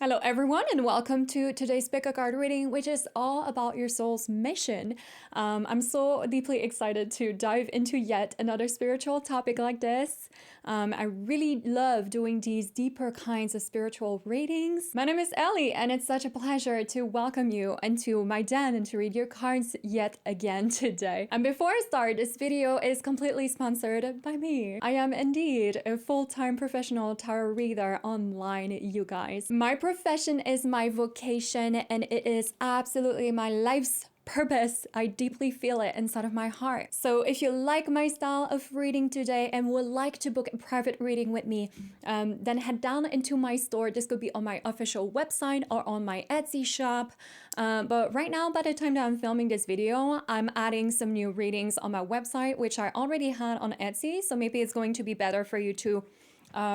Hello, everyone, and welcome to today's pick a card reading, which is all about your soul's mission. I'm so deeply excited to dive into yet another spiritual topic like this. I really love doing these deeper kinds of spiritual readings. My name is Ellie, and it's such a pleasure to welcome you into my den and to read your cards yet again today. And before I start, this video is completely sponsored by me. I am indeed a full-time professional tarot reader online, you guys. My profession is my vocation, and it is absolutely my life's purpose. I deeply feel it inside of my heart. So if you like my style of reading today and would like to book a private reading with me, then head down into my store. This could be on my official website or on my Etsy shop. But right now, by the time that I'm filming this video, I'm adding some new readings on my website, which I already had on Etsy. So maybe it's going to be better for you to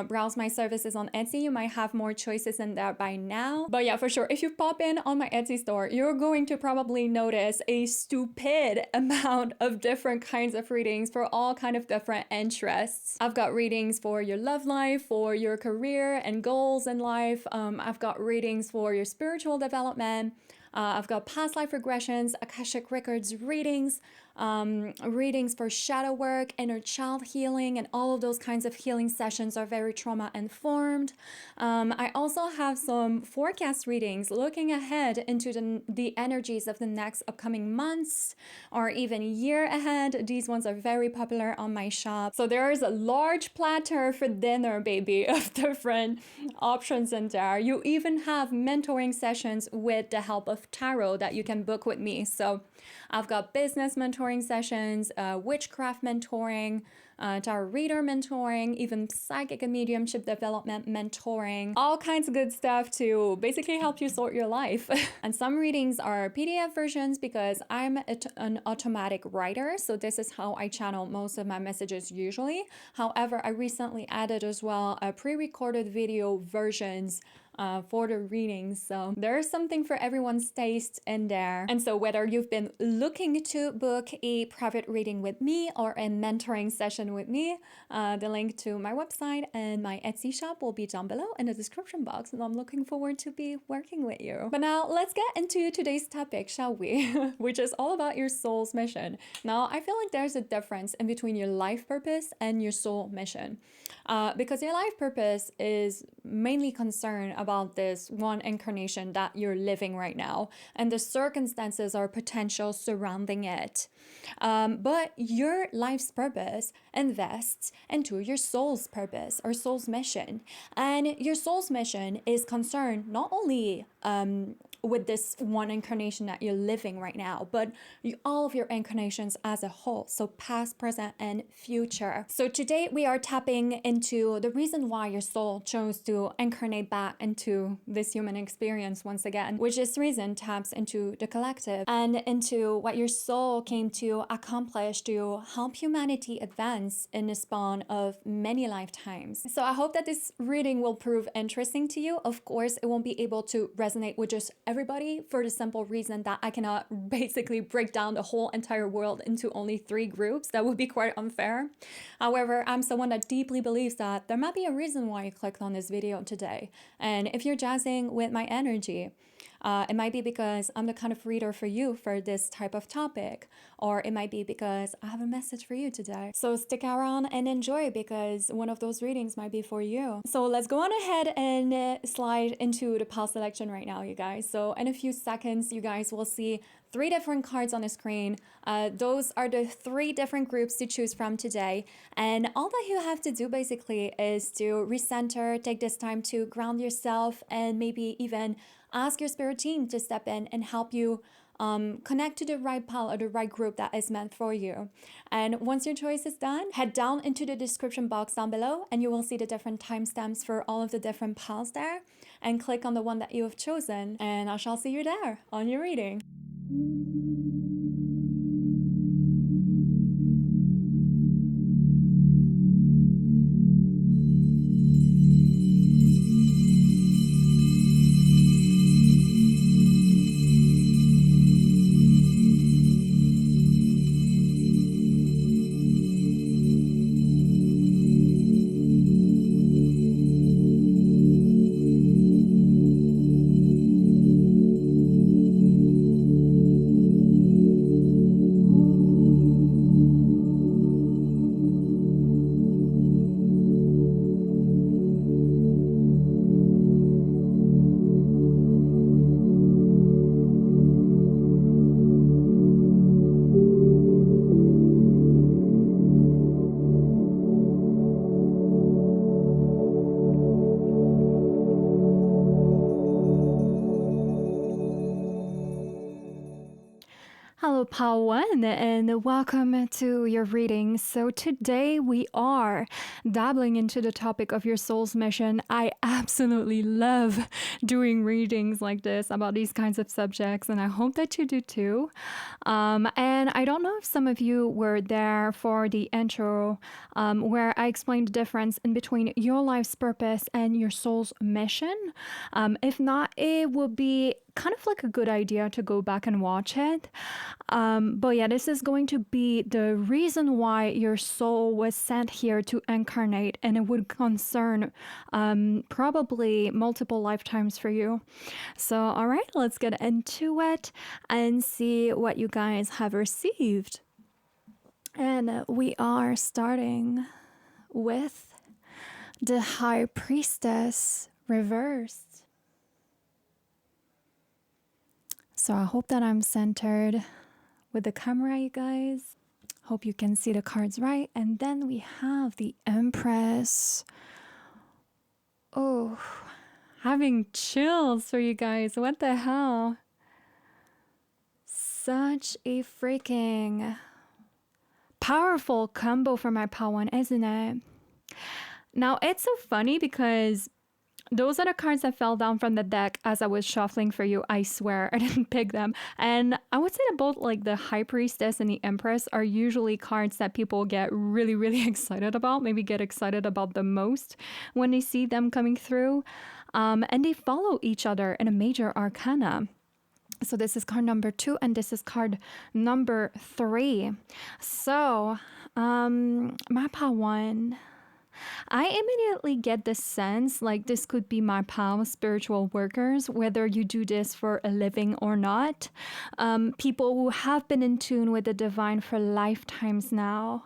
browse my services on Etsy. You might have more choices in there by now. But yeah, for sure, if you pop in on my Etsy store, you're going to probably notice a stupid amount of different kinds of readings for all kind of different interests. I've got readings for your love life, for your career and goals in life. I've got readings for your spiritual development. I've got past life regressions, Akashic Records readings, readings for shadow work, inner child healing, and all of those kinds of healing sessions are very trauma informed. I also have some forecast readings looking ahead into the energies of the next upcoming months or even year ahead. These ones are very popular on my shop. So there is a large platter for dinner, baby, of different options in there. You even have mentoring sessions with the help of tarot that you can book with me. So I've got business mentoring sessions, witchcraft mentoring, tarot reader mentoring, even psychic and mediumship development mentoring, all kinds of good stuff to basically help you sort your life. And some readings are PDF versions because I'm an automatic writer, so this is how I channel most of my messages usually. However, I recently added as well pre-recorded video versions for the readings. So there's something for everyone's taste in there. And so whether you've been looking to book a private reading with me or a mentoring session with me, the link to my website and my Etsy shop will be down below in the description box. And I'm looking forward to be working with you. But now let's get into today's topic, shall we? Which is all about your soul's mission. Now, I feel like there's a difference in between your life purpose and your soul mission. Because your life purpose is mainly concerned about this one incarnation that you're living right now and the circumstances or potential surrounding it. But your life's purpose invests into your soul's purpose or soul's mission. And your soul's mission is concerned not only with this one incarnation that you're living right now, but all of your incarnations as a whole. So past, present, and future. So today we are tapping into the reason why your soul chose to incarnate back into this human experience once again, which this reason taps into the collective and into what your soul came to accomplish to help humanity advance in the span of many lifetimes. So I hope that this reading will prove interesting to you. Of course, it won't be able to resonate with just everybody for the simple reason that I cannot basically break down the whole entire world into only 3 groups. That would be quite unfair. However, I'm someone that deeply believes that there might be a reason why you clicked on this video today. And if you're jazzing with my energy, it might be because I'm the kind of reader for you for this type of topic, or it might be because I have a message for you today. So stick around and enjoy because one of those readings might be for you. So let's go on ahead and slide into the pile selection right now, you guys. So in a few seconds, you guys will see 3 different cards on the screen. Those are the 3 different groups to choose from today. And all that you have to do basically is to recenter, take this time to ground yourself, and maybe even ask your spirit team to step in and help you connect to the right pile or the right group that is meant for you. And once your choice is done, head down into the description box down below and you will see the different timestamps for all of the different piles there, and click on the one that you have chosen, and I shall see you there on your reading. Hello, Pal One, and welcome to your reading. So, today we are dabbling into the topic of your soul's mission. I absolutely love doing readings like this about these kinds of subjects, and I hope that you do too. And I don't know if some of you were there for the intro where I explained the difference in between your life's purpose and your soul's mission. If not, it would be kind of like a good idea to go back and watch it. But yeah, this is going to be the reason why your soul was sent here to incarnate, and it would concern probably multiple lifetimes for you. So, all right, let's get into it and see what you guys have received. And we are starting with the High Priestess reversed. So I hope that I'm centered with the camera, you guys. Hope you can see the cards right. And then we have the Empress. Oh, having chills for you guys. What the hell? Such a freaking powerful combo for my Pawan, isn't it? Now, it's so funny because those are the cards that fell down from the deck as I was shuffling for you. I swear I didn't pick them. And I would say that both like the High Priestess and the Empress are usually cards that people get really, really excited about, maybe get excited about the most when they see them coming through. And they follow each other in a major arcana. So this is card number 2 and this is card number 3. So, Mapa 1. I immediately get the sense like this could be my pal, spiritual workers, whether you do this for a living or not. People who have been in tune with the divine for lifetimes now.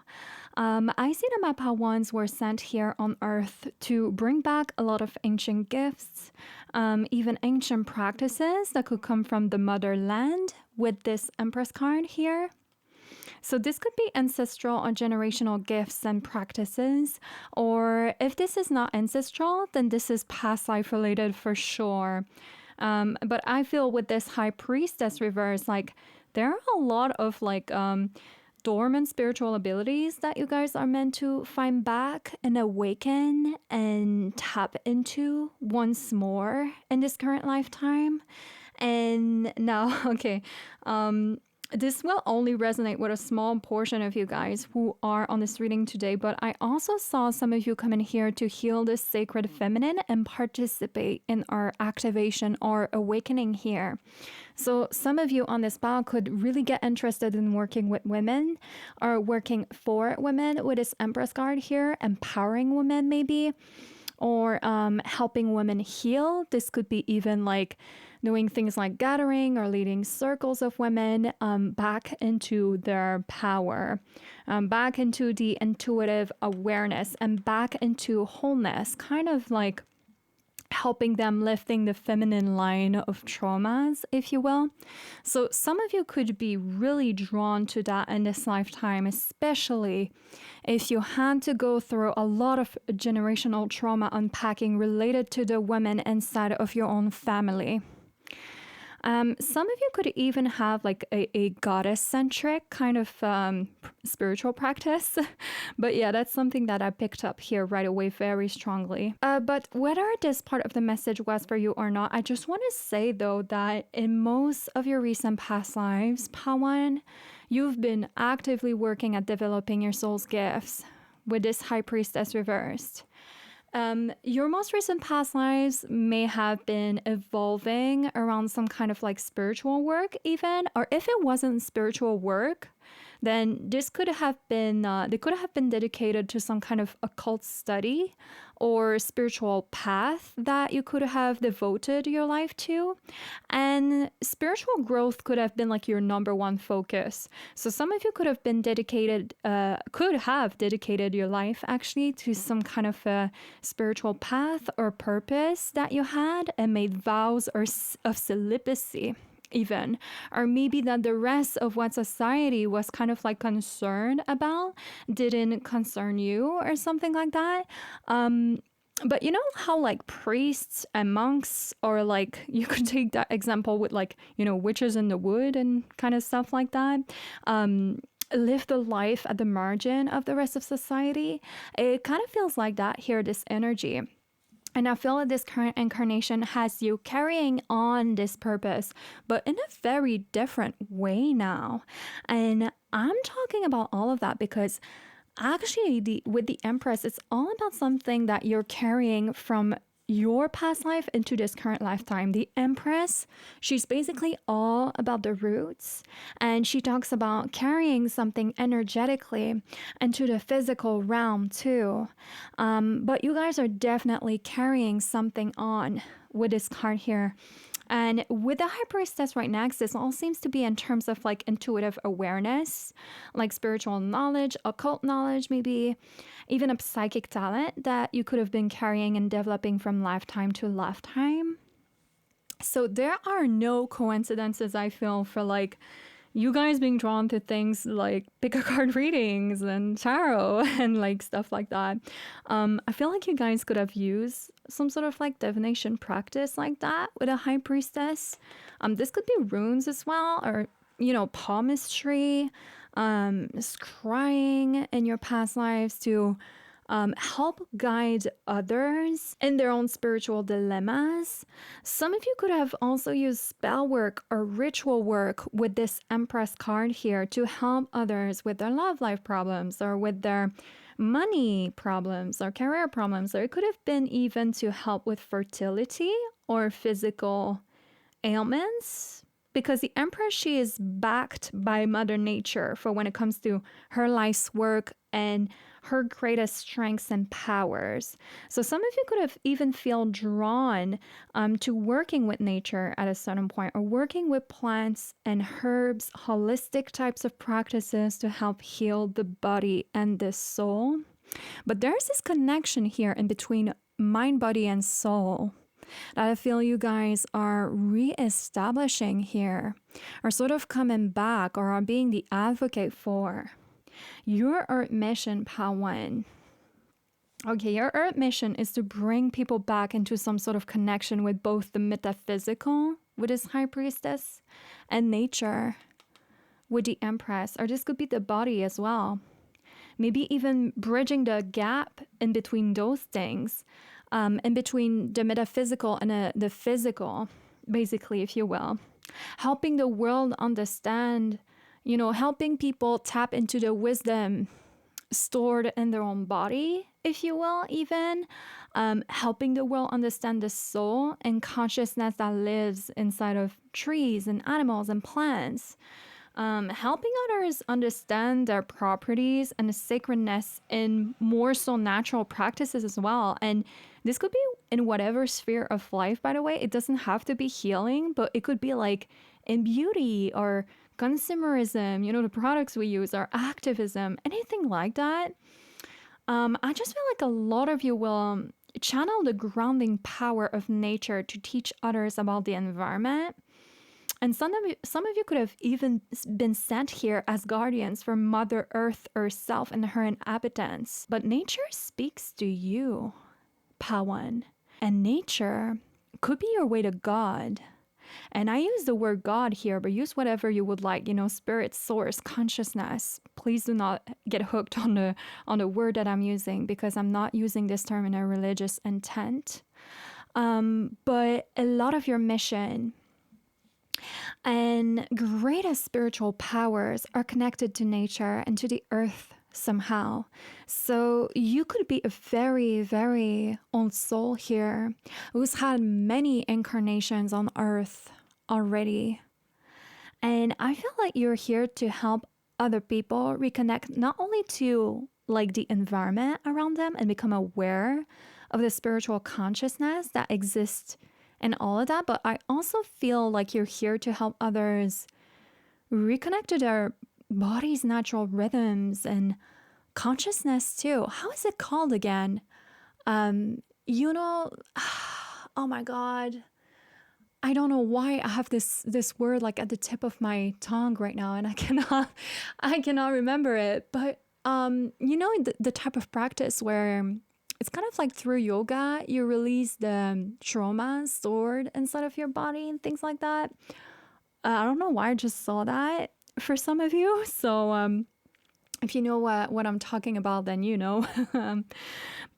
I see that my pal ones were sent here on earth to bring back a lot of ancient gifts, even ancient practices that could come from the motherland with this Empress card here. So this could be ancestral or generational gifts and practices, or if this is not ancestral, then this is past life related for sure. But I feel with this High Priestess reverse, like there are a lot of like dormant spiritual abilities that you guys are meant to find back and awaken and tap into once more in this current lifetime. And now, okay, this will only resonate with a small portion of you guys who are on this reading today, but I also saw some of you come in here to heal the sacred feminine and participate in our activation or awakening here. So some of you on this pile could really get interested in working with women or working for women with this Empress card here, empowering women maybe, or helping women heal. This could be even like doing things like gathering or leading circles of women back into their power, back into the intuitive awareness and back into wholeness, kind of like helping them lifting the feminine line of traumas, if you will. So some of you could be really drawn to that in this lifetime, especially if you had to go through a lot of generational trauma unpacking related to the women inside of your own family. Some of you could even have like a goddess-centric kind of spiritual practice. But yeah, that's something that I picked up here right away very strongly. But whether this part of the message was for you or not, I just want to say though that in most of your recent past lives, Pawan, you've been actively working at developing your soul's gifts with this High Priestess reversed. Your most recent past lives may have been evolving around some kind of like spiritual work even, or if it wasn't spiritual work, then this could have been, they could have been dedicated to some kind of occult study or spiritual path that you could have devoted your life to. And spiritual growth could have been like your number one focus. So some of you could have been dedicated, could have dedicated your life actually to some kind of a spiritual path or purpose that you had and made vows or of celibacy even, or maybe that the rest of what society was kind of like concerned about didn't concern you or something like that. But you know how like priests and monks, or like you could take that example with like, you know, witches in the wood and kind of stuff like that, um, live the life at the margin of the rest of society. It kind of feels like that here, this energy. And I feel that this current incarnation has you carrying on this purpose, but in a very different way now. And I'm talking about all of that because actually with the Empress, it's all about something that you're carrying from your past life into this current lifetime. The Empress, she's basically all about the roots, and she talks about carrying something energetically into the physical realm too. But you guys are definitely carrying something on with this card here. And with the High Priestess right next, this all seems to be in terms of like intuitive awareness, like spiritual knowledge, occult knowledge, maybe even a psychic talent that you could have been carrying and developing from lifetime to lifetime. So there are no coincidences, I feel, for like you guys being drawn to things like pick a card readings and tarot and like stuff like that. I feel like you guys could have used some sort of like divination practice like that with a High Priestess. This could be runes as well, or you know, palmistry, scrying in your past lives to help guide others in their own spiritual dilemmas. Some of you could have also used spell work or ritual work with this Empress card here to help others with their love life problems or with their money problems or career problems. Or it could have been even to help with fertility or physical ailments, because the Empress, she is backed by Mother Nature for when it comes to her life's work and her greatest strengths and powers. So some of you could have even feel drawn to working with nature at a certain point, or working with plants and herbs, holistic types of practices to help heal the body and the soul. But there's this connection here in between mind, body, and soul that I feel you guys are reestablishing here, or sort of coming back, or are being the advocate for. Your Earth mission, Pawan. Okay, your Earth mission is to bring people back into some sort of connection with both the metaphysical, with this High Priestess, and nature, with the Empress. Or this could be the body as well. Maybe even bridging the gap in between those things, in between the metaphysical and the physical, basically, if you will. Helping the world understand, you know, helping people tap into the wisdom stored in their own body, if you will, even. Helping the world understand the soul and consciousness that lives inside of trees and animals and plants. Helping others understand their properties and the sacredness in more so natural practices as well. And this could be in whatever sphere of life, by the way. It doesn't have to be healing, but it could be like in beauty or consumerism, you know, the products we use, or activism, anything like that. I just feel like a lot of you will channel the grounding power of nature to teach others about the environment. And some of you could have even been sent here as guardians for Mother Earth herself and her inhabitants. But nature speaks to you, Pawan. And nature could be your way to God. And I use the word God here, but use whatever you would like, you know, spirit, source, consciousness. Please do not get hooked on the word that I'm using, because I'm not using this term in a religious intent. But a lot of your mission and greatest spiritual powers are connected to nature and to the earth somehow. So you could be a very, very old soul here who's had many incarnations on earth already. And I feel like you're here to help other people reconnect not only to like the environment around them and become aware of the spiritual consciousness that exists and all of that, but I also feel like you're here to help others reconnect to their body's natural rhythms and consciousness too. How is it called again? You know, oh my God. I don't know why I have this word like at the tip of my tongue right now, and I cannot remember it. But you know, the type of practice where it's kind of like through yoga, you release the trauma stored inside of your body and things like that. I don't know why I just saw that for some of you. So if you know what I'm talking about, then you know.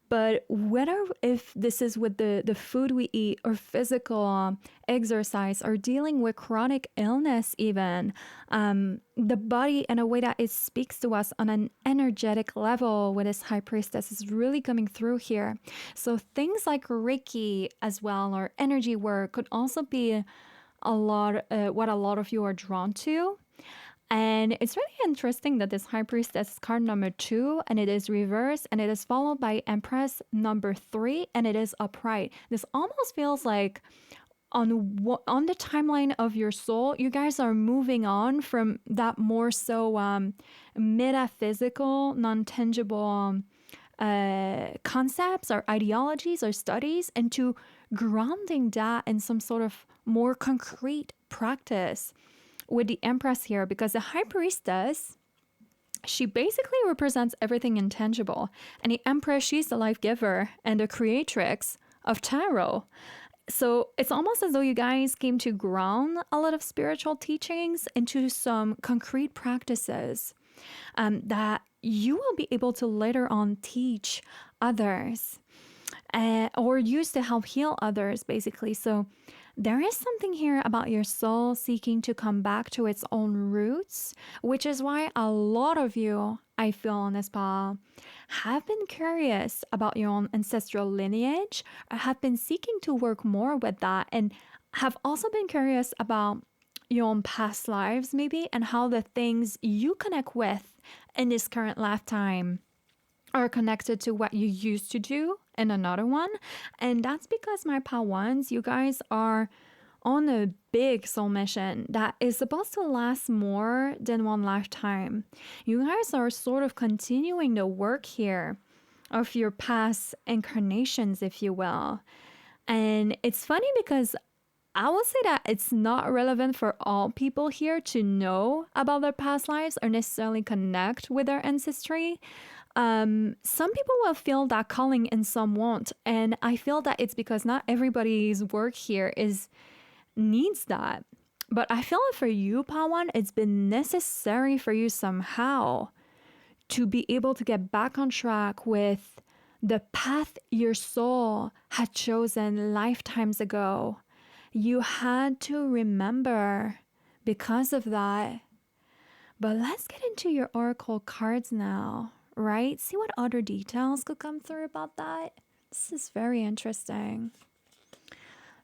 But whether if this is with the food we eat or physical exercise or dealing with chronic illness even, the body in a way that it speaks to us on an energetic level with this high priestess is really coming through here. So things like Reiki as well or energy work could also be a lot what a lot of you are drawn to. And it's really interesting that this High Priestess is card number 2, and it is reversed, and it is followed by Empress number 3, and it is upright. This almost feels like on the timeline of your soul, you guys are moving on from that more so metaphysical, non-tangible concepts or ideologies or studies into grounding that in some sort of more concrete practice with the Empress here, because the High Priestess, she basically represents everything intangible. And the Empress, she's the life giver and the creatrix of tarot. So it's almost as though you guys came to ground a lot of spiritual teachings into some concrete practices that you will be able to later on teach others or use to help heal others, basically. So there is something here about your soul seeking to come back to its own roots, which is why a lot of you, I feel on this path, have been curious about your own ancestral lineage, or have been seeking to work more with that, and have also been curious about your own past lives, maybe, and how the things you connect with in this current lifetime are connected to what you used to do in another one. And that's because my Pawans, you guys are on a big soul mission that is supposed to last more than one lifetime. You guys are sort of continuing the work here of your past incarnations, if you will. And it's funny because I will say that it's not relevant for all people here to know about their past lives or necessarily connect with their ancestry. Some people will feel that calling and some won't. And I feel that it's because not everybody's work here needs that. But I feel that for you, Pawan, it's been necessary for you somehow to be able to get back on track with the path your soul had chosen lifetimes ago. You had to remember because of that. But let's get into your oracle cards now. Right? See what other details could come through about that. This is very interesting.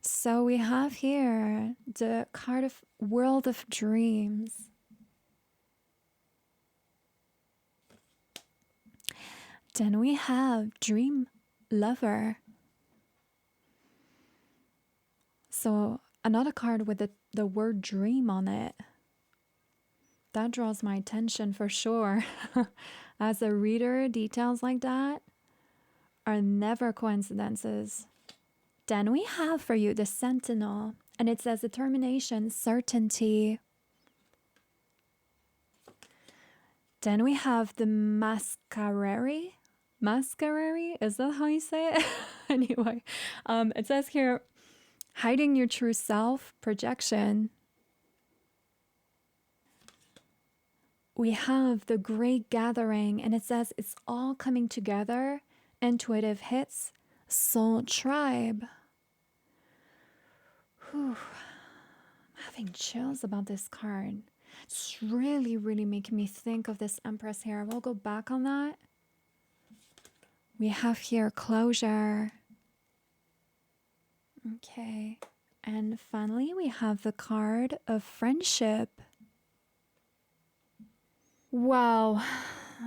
So we have here the card of World of Dreams. Then we have Dream Lover. So another card with the word dream on it. That draws my attention for sure. As a reader, details like that are never coincidences. Then we have for you the Sentinel, and it says determination, certainty. Then we have the Masquerari. Masquerari? Is that how you say it? Anyway, it says here, hiding your true self, projection. We have the Great Gathering, and it says it's all coming together. Intuitive hits, Soul Tribe. Whew. I'm having chills about this card. It's really, really making me think of this Empress here. We'll go back on that. We have here closure. Okay. And finally, we have the card of friendship. Wow,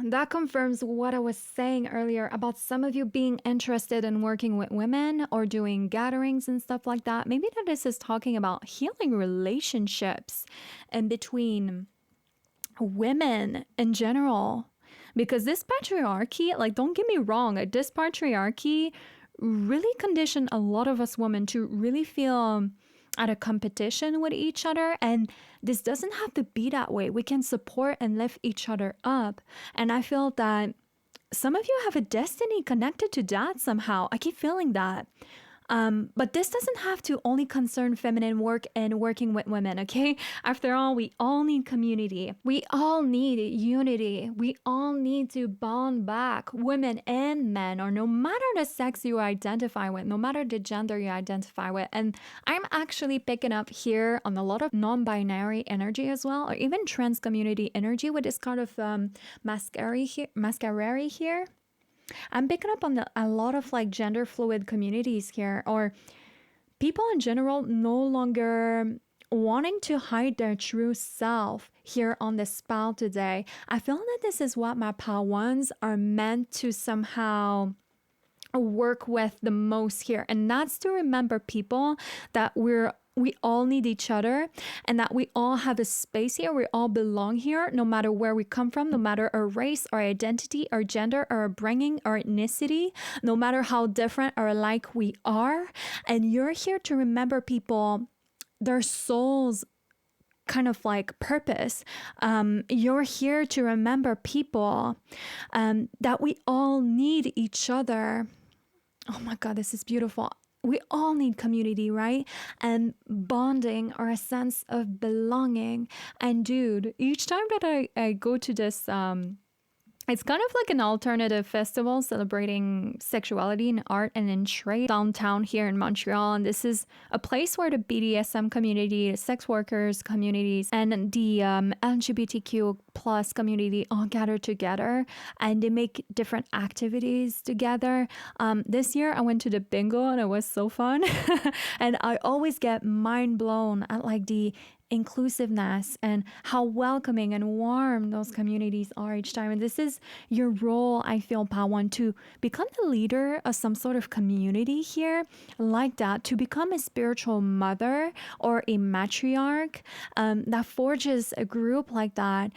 that confirms what I was saying earlier about some of you being interested in working with women or doing gatherings and stuff like that. Maybe that this is talking about healing relationships and between women in general. Because this patriarchy, like, don't get me wrong, this patriarchy really conditioned a lot of us women to really feel at a competition with each other, and this doesn't have to be that way. We can support and lift each other up. And I feel that some of you have a destiny connected to that somehow. I keep feeling that. But this doesn't have to only concern feminine work and working with women, okay? After all, we all need community. We all need unity. We all need to bond back, women and men, or no matter the sex you identify with, no matter the gender you identify with. And I'm actually picking up here on a lot of non-binary energy as well, or even trans community energy with this kind of masquerade here. I'm picking up on a lot of like gender fluid communities here, or people in general no longer wanting to hide their true self here on this spell today. I feel that this is what my Pawans are meant to somehow work with the most here, and that's to remember people that we all need each other, and that we all have a space here. We all belong here, no matter where we come from, no matter our race, our identity, our gender, our upbringing, our ethnicity, no matter how different or alike we are. And you're here to remember people, their souls kind of like purpose. You're here to remember people that we all need each other. Oh my God, this is beautiful. We all need community, right? And bonding, or a sense of belonging. And dude, each time that I go to this it's kind of like an alternative festival celebrating sexuality in art and in trade downtown here in Montreal. And this is a place where the BDSM community, the sex workers communities, and the LGBTQ plus community all gather together, and they make different activities together. This year I went to the bingo and it was so fun. And I always get mind blown at like the inclusiveness and how welcoming and warm those communities are each time. And this is your role, I feel, Pawan, to become the leader of some sort of community here like that, to become a spiritual mother or a matriarch that forges a group like that,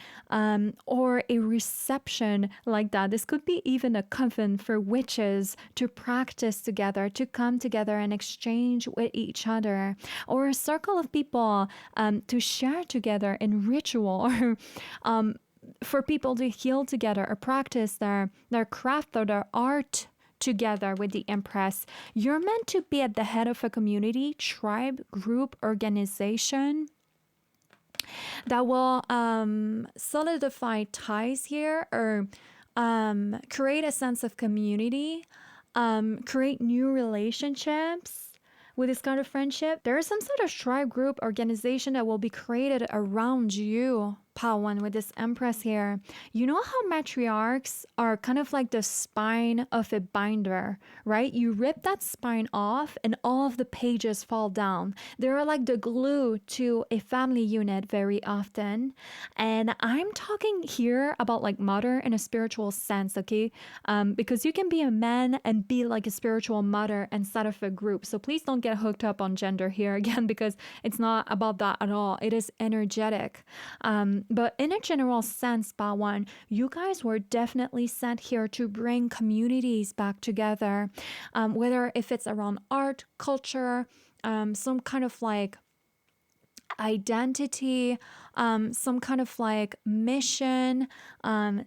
or a reception like that. This could be even a coven for witches to practice together, to come together and exchange with each other, or a circle of people to share together in ritual, or for people to heal together or practice their craft or their art together with the Empress. You're meant to be at the head of a community, tribe, group, organization that will solidify ties here, or create a sense of community, create new relationships. With this kind of friendship, there is some sort of tribe, group, organization that will be created around you, Pawan, with this Empress here. You know how matriarchs are kind of like the spine of a binder, right? You rip that spine off and all of the pages fall down. They're like the glue to a family unit very often. And I'm talking here about like mother in a spiritual sense, okay? Because you can be a man and be like a spiritual mother inside of a group. So please don't get hooked up on gender here again, because it's not about that at all. It is energetic. But in a general sense, Pawan, you guys were definitely sent here to bring communities back together, whether if it's around art, culture, some kind of like identity, some kind of like mission,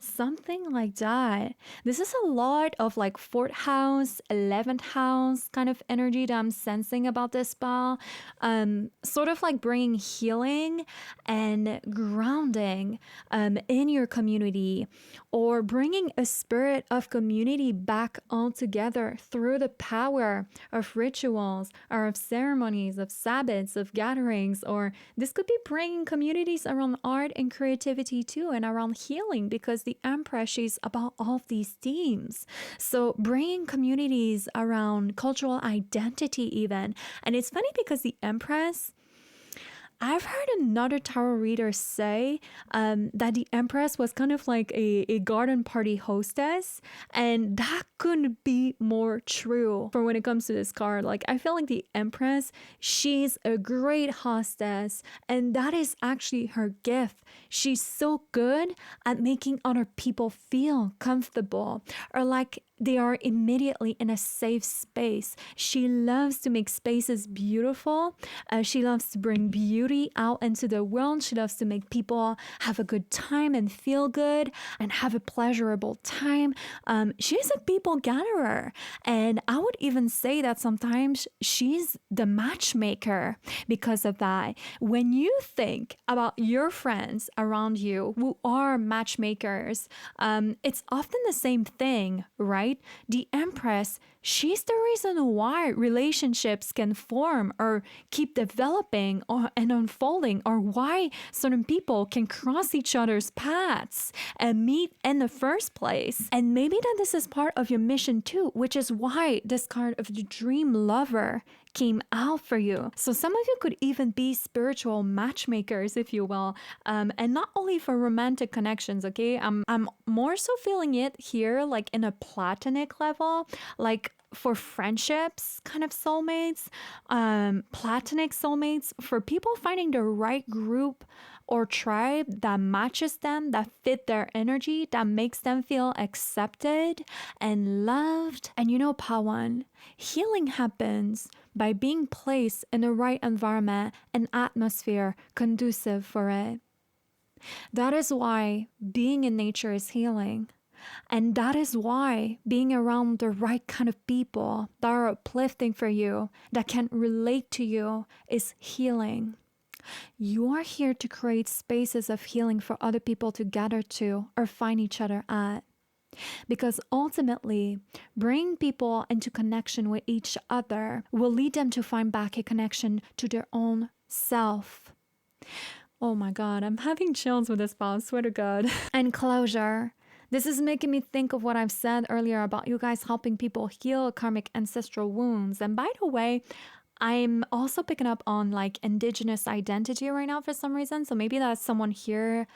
something like that. This is a lot of like 4th house, 11th house kind of energy that I'm sensing about this spell. Sort of like bringing healing and grounding in your community, or bringing a spirit of community back all together through the power of rituals, or of ceremonies, of Sabbaths, of gatherings, or this could be bringing communities around art and creativity too, and around healing, because the Empress, she's about all of these themes. So bringing communities around cultural identity even. And it's funny because the Empress, I've heard another tarot reader say that the Empress was kind of like a garden party hostess, and that couldn't be more true for when it comes to this card. Like, I feel like the Empress, she's a great hostess, and that is actually her gift. She's so good at making other people feel comfortable, or like they are immediately in a safe space. She loves to make spaces beautiful. She loves to bring beauty out into the world. She loves to make people have a good time and feel good and have a pleasurable time. She's a people gatherer. And I would even say that sometimes she's the matchmaker because of that. When you think about your friends around you who are matchmakers, it's often the same thing, right? The Empress, she's the reason why relationships can form or keep developing and unfolding, or why certain people can cross each other's paths and meet in the first place. And maybe that this is part of your mission too, which is why this card of the Dream Lover came out for you. So some of you could even be spiritual matchmakers, if you will, and not only for romantic connections, okay? I'm more so feeling it here, like in a platonic level, like for friendships, kind of soulmates, platonic soulmates, for people finding the right group or tribe that matches them, that fit their energy, that makes them feel accepted and loved. And you know, Pawan, healing happens by being placed in the right environment and atmosphere conducive for it. That is why being in nature is healing. And that is why being around the right kind of people that are uplifting for you, that can relate to you, is healing. You are here to create spaces of healing for other people to gather to or find each other at. Because ultimately, bringing people into connection with each other will lead them to find back a connection to their own self. Oh my God, I'm having chills with this spell, I swear to God. And closure. This is making me think of what I've said earlier about you guys helping people heal karmic ancestral wounds. And by the way, I'm also picking up on like indigenous identity right now for some reason. So maybe that someone here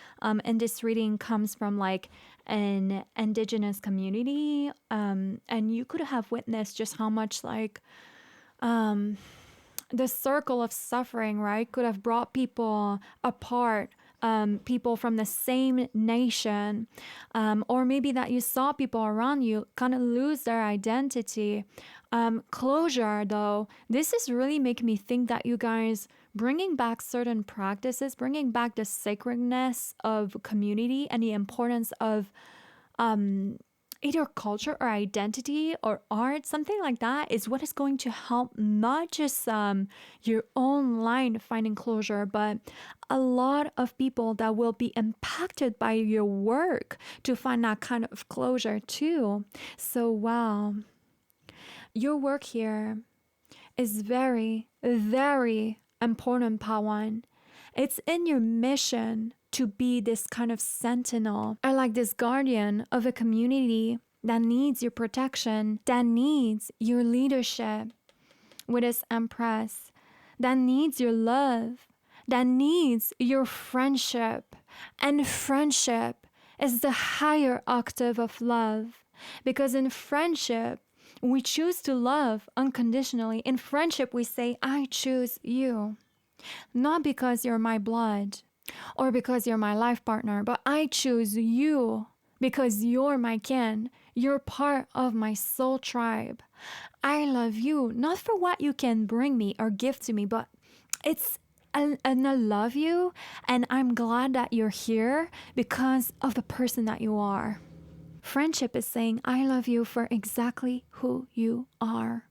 in this reading comes from like an indigenous community. And you could have witnessed just how much like the circle of suffering, right, could have brought people apart. People from the same nation, or maybe that you saw people around you kind of lose their identity. Closure, though, this is really making me think that you guys bringing back certain practices, bringing back the sacredness of community and the importance of either culture or identity or art, something like that, is what is going to help not just your own line finding closure, but a lot of people that will be impacted by your work to find that kind of closure too. So wow, your work here is very, very important, Pawan. It's in your mission to be this kind of sentinel or like this guardian of a community that needs your protection, that needs your leadership with this Empress, that needs your love, that needs your friendship. And friendship is the higher octave of love, because in friendship, we choose to love unconditionally. In friendship, we say, I choose you, not because you're my blood, or because you're my life partner, but I choose you because you're my kin. You're part of my soul tribe. I love you, not for what you can bring me or give to me, but and I love you, and I'm glad that you're here because of the person that you are. Friendship is saying, I love you for exactly who you are.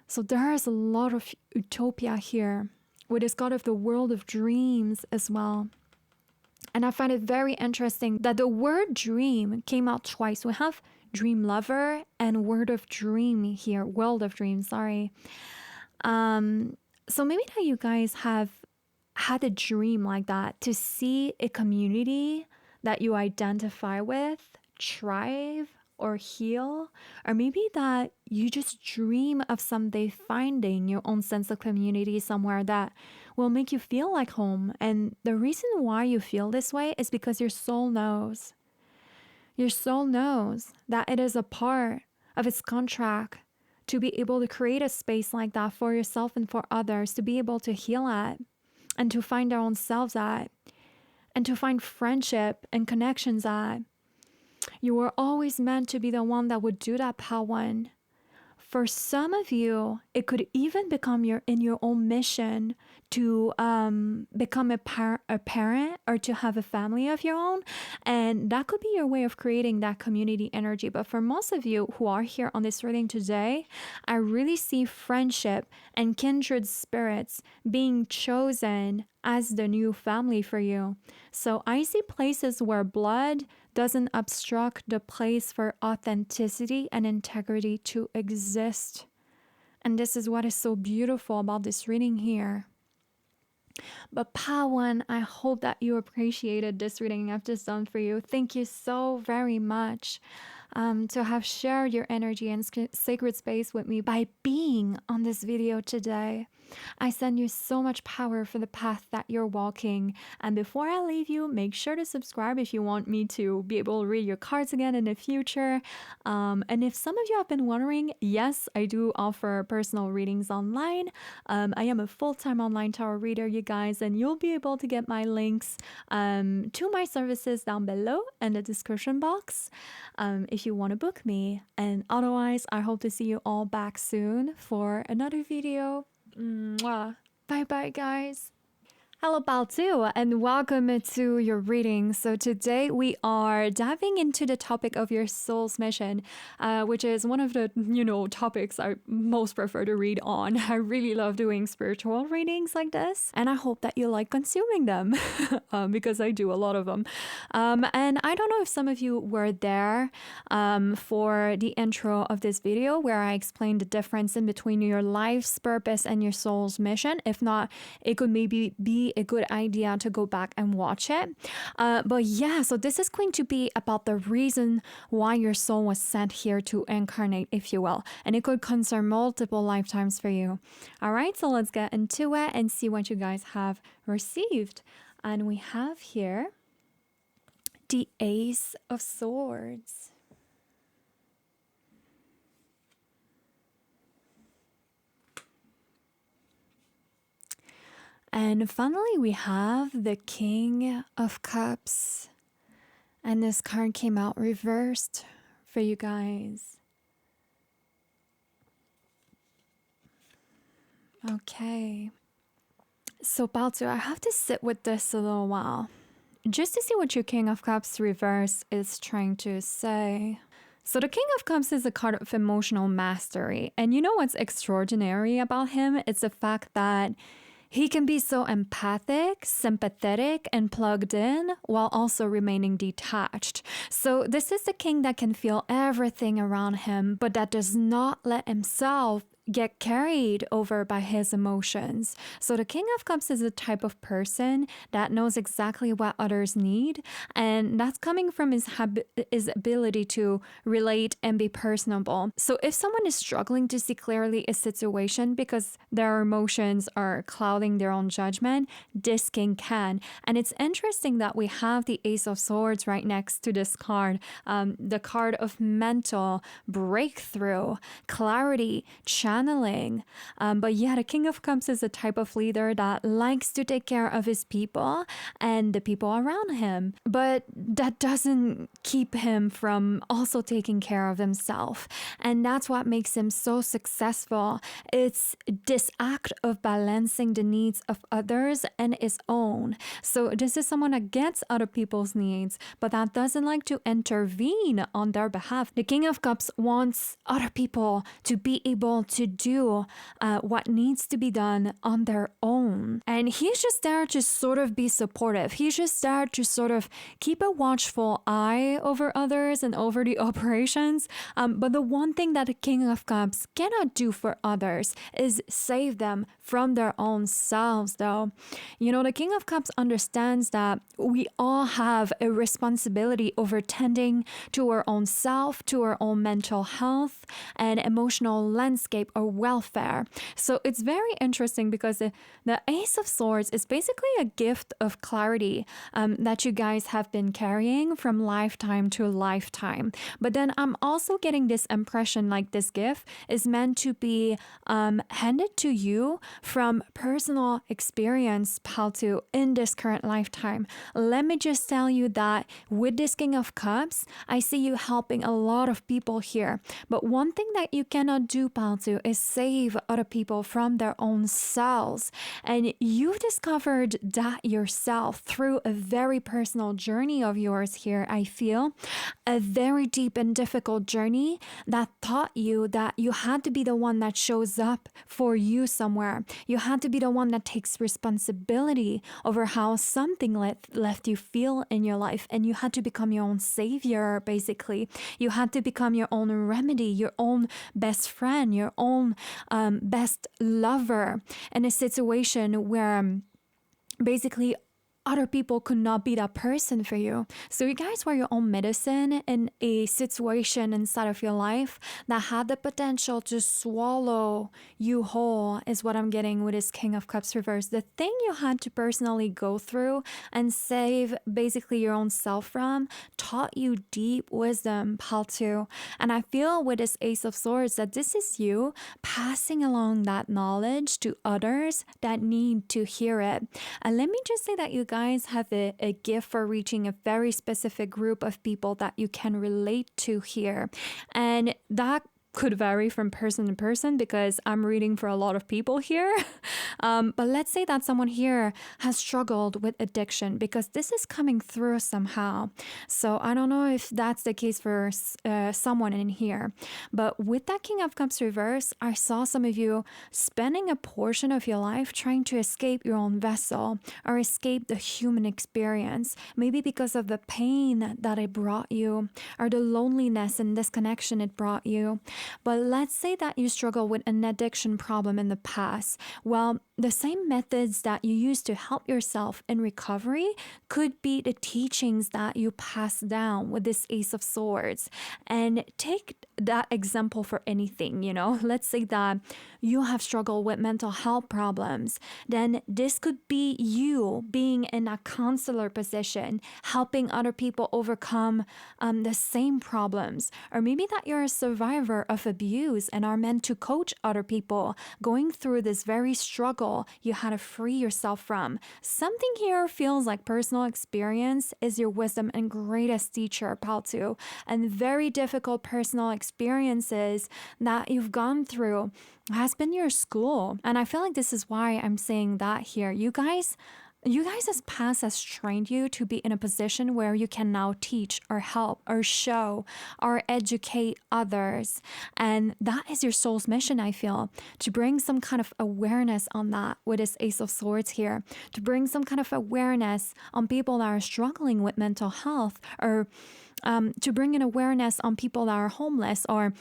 So there is a lot of utopia here, with this god of the world of dreams as well. And I find it very interesting that the word dream came out twice. We have dream lover and word of dream here, world of dreams, sorry. So maybe that you guys have had a dream like that, to see a community that you identify with thrive or heal, or maybe that you just dream of someday finding your own sense of community somewhere that will make you feel like home. And the reason why you feel this way is because your soul knows. Your soul knows that it is a part of its contract to be able to create a space like that for yourself and for others, to be able to heal at and to find our own selves at and to find friendship and connections at. You were always meant to be the one that would do that, Pawan. For some of you, it could even become your own mission to become a parent or to have a family of your own. And that could be your way of creating that community energy. But for most of you who are here on this reading today, I really see friendship and kindred spirits being chosen as the new family for you. So I see places where blood doesn't obstruct the place for authenticity and integrity to exist. And this is what is so beautiful about this reading here. But Pawan, I hope that you appreciated this reading I've just done for you. Thank you so very much to have shared your energy and sacred space with me by being on this video today. I send you so much power for the path that you're walking. And before I leave you, make sure to subscribe if you want me to be able to read your cards again in the future. And if some of you have been wondering, yes, I do offer personal readings online. I am a full-time online tarot reader, you guys, and you'll be able to get my links to my services down below in the description box if you want to book me. And otherwise, I hope to see you all back soon for another video. Mwah. Bye bye, guys. Hello, Baltu, and welcome to your reading. So today we are diving into the topic of your soul's mission, which is one of the, topics I most prefer to read on. I really love doing spiritual readings like this, and I hope that you like consuming them because I do a lot of them. And I don't know if some of you were there for the intro of this video where I explained the difference in between your life's purpose and your soul's mission. If not, it could maybe be a good idea to go back and watch it. But yeah, so this is going to be about the reason why your soul was sent here to incarnate, if you will. And it could concern multiple lifetimes for you. All right, so let's get into it and see what you guys have received. And we have here the Ace of Swords. And finally, we have the King of Cups. And this card came out reversed for you guys. Okay. So, Baltu, I have to sit with this a little while, just to see what your King of Cups reverse is trying to say. So the King of Cups is a card of emotional mastery. And you know what's extraordinary about him? It's the fact that he can be so empathic, sympathetic, and plugged in while also remaining detached. So this is the king that can feel everything around him, but that does not let himself get carried over by his emotions. So the King of Cups is a type of person that knows exactly what others need, and that's coming from his ability to relate and be personable. So if someone is struggling to see clearly a situation because their emotions are clouding their own judgment, this king can. And it's interesting that we have the Ace of Swords right next to this card, the card of mental breakthrough, clarity, channeling. But yeah, the King of Cups is a type of leader that likes to take care of his people and the people around him. But that doesn't keep him from also taking care of himself. And that's what makes him so successful. It's this act of balancing the needs of others and his own. So this is someone that gets other people's needs, but that doesn't like to intervene on their behalf. The King of Cups wants other people to be able to do what needs to be done on their own. And he's just there to sort of be supportive. He's just there to sort of keep a watchful eye over others and over the operations. But the one thing that the King of Cups cannot do for others is save them from their own selves, though. The King of Cups understands that we all have a responsibility over tending to our own self, to our own mental health and emotional landscape or welfare. So it's very interesting because the Ace of Swords is basically a gift of clarity that you guys have been carrying from lifetime to lifetime. But then I'm also getting this impression like this gift is meant to be handed to you from personal experience, Paltu, in this current lifetime. Let me just tell you that with this King of Cups, I see you helping a lot of people here. But one thing that you cannot do, Paltu, is save other people from their own selves. And you've discovered that yourself through a very personal journey of yours here, I feel. A very deep and difficult journey that taught you that you had to be the one that shows up for you somewhere. You had to be the one that takes responsibility over how something left you feel in your life. And you had to become your own savior, basically. You had to become your own remedy, your own best friend, your own best lover in a situation where basically other people could not be that person for you. So you guys were your own medicine in a situation inside of your life that had the potential to swallow you whole, is what I'm getting with this King of Cups reverse. The thing you had to personally go through and save basically your own self from taught you deep wisdom, Paltu. And I feel with this Ace of Swords that this is you passing along that knowledge to others that need to hear it. And let me just say that you guys have a gift for reaching a very specific group of people that you can relate to here. And that could vary from person to person because I'm reading for a lot of people here. But let's say that someone here has struggled with addiction because this is coming through somehow. So I don't know if that's the case for someone in here. But with that King of Cups reverse, I saw some of you spending a portion of your life trying to escape your own vessel or escape the human experience. Maybe because of the pain that it brought you or the loneliness and disconnection it brought you. But let's say that you struggle with an addiction problem in the past. Well, the same methods that you use to help yourself in recovery could be the teachings that you pass down with this Ace of Swords. And take that example for anything, Let's say that you have struggled with mental health problems. Then this could be you being in a counselor position, helping other people overcome the same problems. Or maybe that you're a survivor of abuse and are meant to coach other people going through this very struggle you had to free yourself from. Something here feels like personal experience is your wisdom and greatest teacher, Paltu, and very difficult personal experiences that you've gone through has been your school. And I feel like this is why I'm saying that here. You guys as past has trained you to be in a position where you can now teach or help or show or educate others. And that is your soul's mission, I feel, to bring some kind of awareness on that with this Ace of Swords here, to bring some kind of awareness on people that are struggling with mental health, or to bring an awareness on people that are homeless, or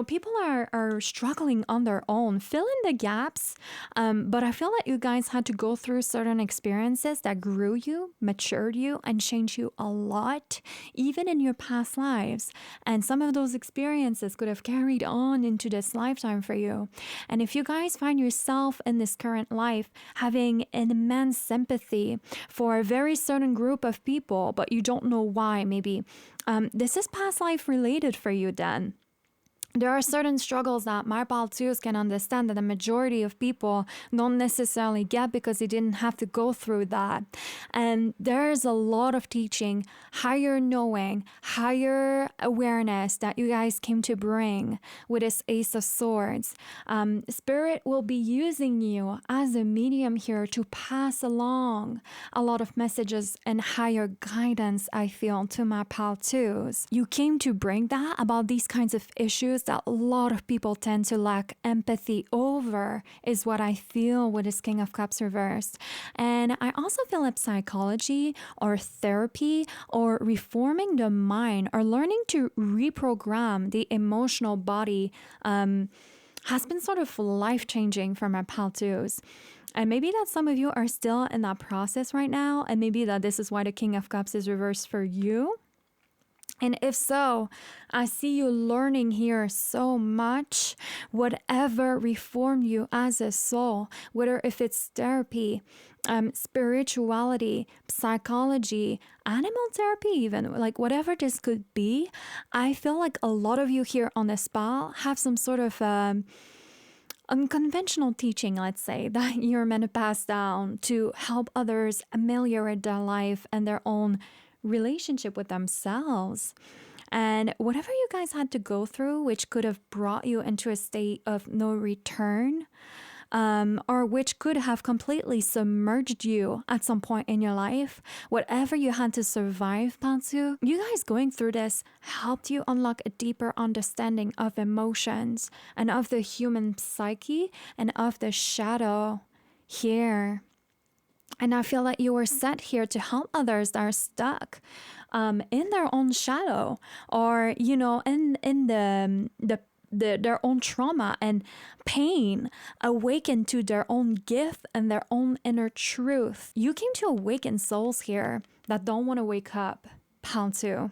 people are struggling on their own. Fill in the gaps. But I feel like you guys had to go through certain experiences that grew you, matured you, and changed you a lot, even in your past lives. And some of those experiences could have carried on into this lifetime for you. And if you guys find yourself in this current life having an immense sympathy for a very certain group of people, but you don't know why, maybe this is past life related for you then. There are certain struggles that my Paltus can understand that the majority of people don't necessarily get because they didn't have to go through that. And there's a lot of teaching, higher knowing, higher awareness that you guys came to bring with this Ace of Swords. Spirit will be using you as a medium here to pass along a lot of messages and higher guidance, I feel, to my Paltus. You came to bring that about these kinds of issues that a lot of people tend to lack empathy over, is what I feel with this King of Cups reversed. And I also feel that psychology or therapy or reforming the mind or learning to reprogram the emotional body has been sort of life-changing for my pal twos. And maybe that some of you are still in that process right now, and maybe that this is why the King of Cups is reversed for you. And if so, I see you learning here so much. Whatever reformed you as a soul, whether if it's therapy, spirituality, psychology, animal therapy, even like whatever this could be, I feel like a lot of you here on the spa have some sort of unconventional teaching, let's say, that you're meant to pass down to help others ameliorate their life and their own relationship with themselves. And whatever you guys had to go through, which could have brought you into a state of no return, or which could have completely submerged you at some point in your life, whatever you had to survive, Pantsu, you guys going through this helped you unlock a deeper understanding of emotions and of the human psyche and of the shadow here. And I feel like you were set here to help others that are stuck in their own shadow, or, you know, in their own trauma and pain, awaken to their own gift and their own inner truth. You came to awaken souls here that don't want to wake up, Pantu.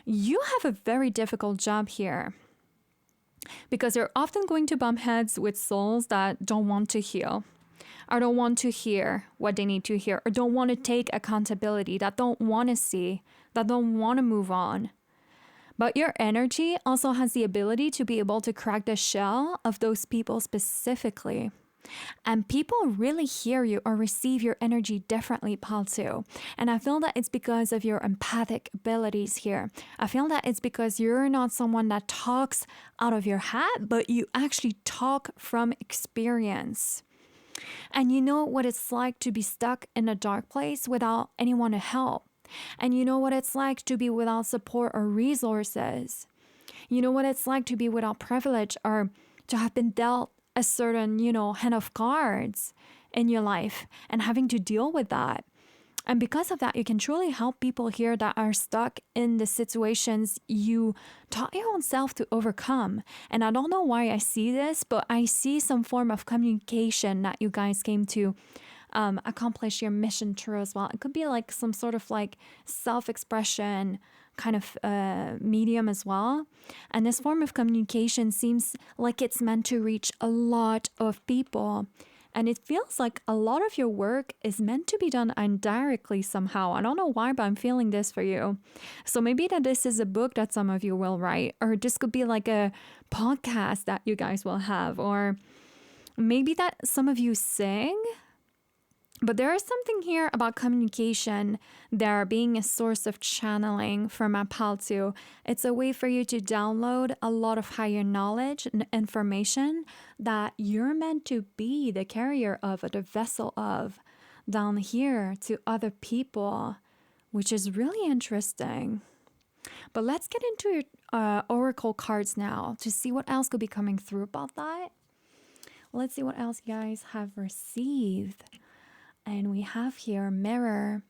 You have a very difficult job here because you're often going to bump heads with souls that don't want to heal, or don't want to hear what they need to hear, or don't want to take accountability, that don't want to see, that don't want to move on. But your energy also has the ability to be able to crack the shell of those people specifically. And people really hear you or receive your energy differently, Paltu. And I feel that it's because of your empathic abilities here. I feel that it's because you're not someone that talks out of your hat, but you actually talk from experience. And you know what it's like to be stuck in a dark place without anyone to help. And you know what it's like to be without support or resources. You know what it's like to be without privilege or to have been dealt a certain, hand of cards in your life and having to deal with that. And because of that, you can truly help people here that are stuck in the situations you taught your own self to overcome. And I don't know why I see this, but I see some form of communication that you guys came to accomplish your mission through as well. It could be like some sort of like self-expression kind of medium as well. And this form of communication seems like it's meant to reach a lot of people. And it feels like a lot of your work is meant to be done indirectly somehow. I don't know why, but I'm feeling this for you. So maybe that this is a book that some of you will write, or this could be like a podcast that you guys will have, or maybe that some of you sing. But there is something here about communication there being a source of channeling for my Paltu. It's a way for you to download a lot of higher knowledge and information that you're meant to be the carrier of, or the vessel of, down here to other people, which is really interesting. But let's get into your oracle cards now to see what else could be coming through about that. Let's see what else you guys have received. And we have here mirror.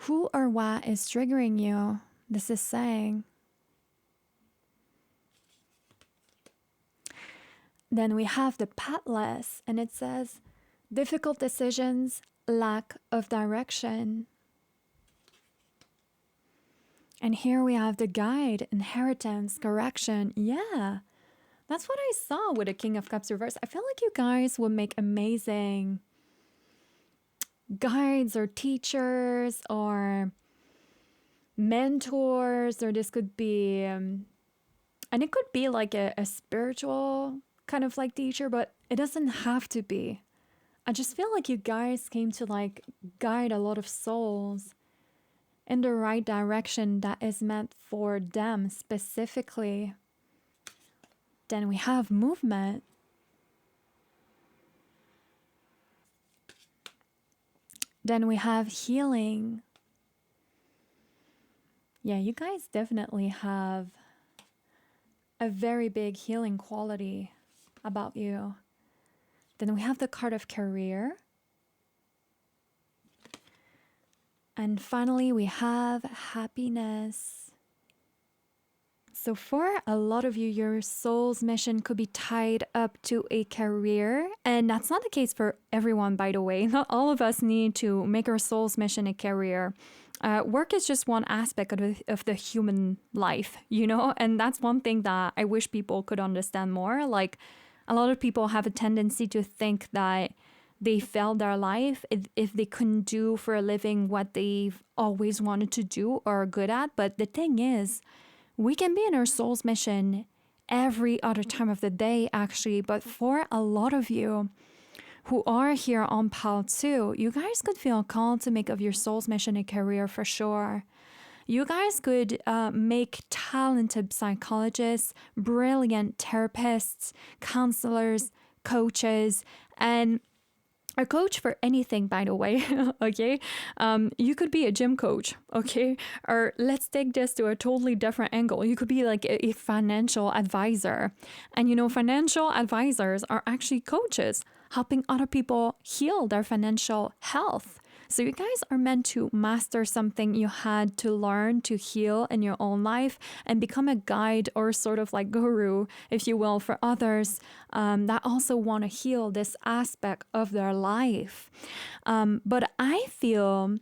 Who or what is triggering you? This is saying. Then we have the patless, and it says difficult decisions, lack of direction. And here we have the guide, inheritance, correction. Yeah, that's what I saw with the King of Cups reverse. I feel like you guys would make amazing guides or teachers or mentors, or this could be and it could be like a spiritual kind of like teacher, but it doesn't have to be. I just feel like you guys came to like guide a lot of souls in the right direction that is meant for them specifically. Then we have movement. Then we have healing. Yeah, you guys definitely have a very big healing quality about you. Then we have the card of career. And finally, we have happiness. So, for a lot of you, your soul's mission could be tied up to a career. And that's not the case for everyone, by the way. Not all of us need to make our soul's mission a career. Work is just one aspect of the human life, you know? And that's one thing that I wish people could understand more. Like, a lot of people have a tendency to think that they failed their life if they couldn't do for a living what they've always wanted to do or are good at. But the thing is, we can be in our soul's mission every other time of the day, actually. But for a lot of you who are here on PAL 2, you guys could feel called to make of your soul's mission a career for sure. You guys could make talented psychologists, brilliant therapists, counselors, coaches, and a coach for anything, by the way, okay? You could be a gym coach, okay? Or let's take this to a totally different angle. You could be like a financial advisor. And you know, financial advisors are actually coaches helping other people heal their financial health. So you guys are meant to master something you had to learn to heal in your own life and become a guide or sort of like guru, if you will, for others that also want to heal this aspect of their life. But I feel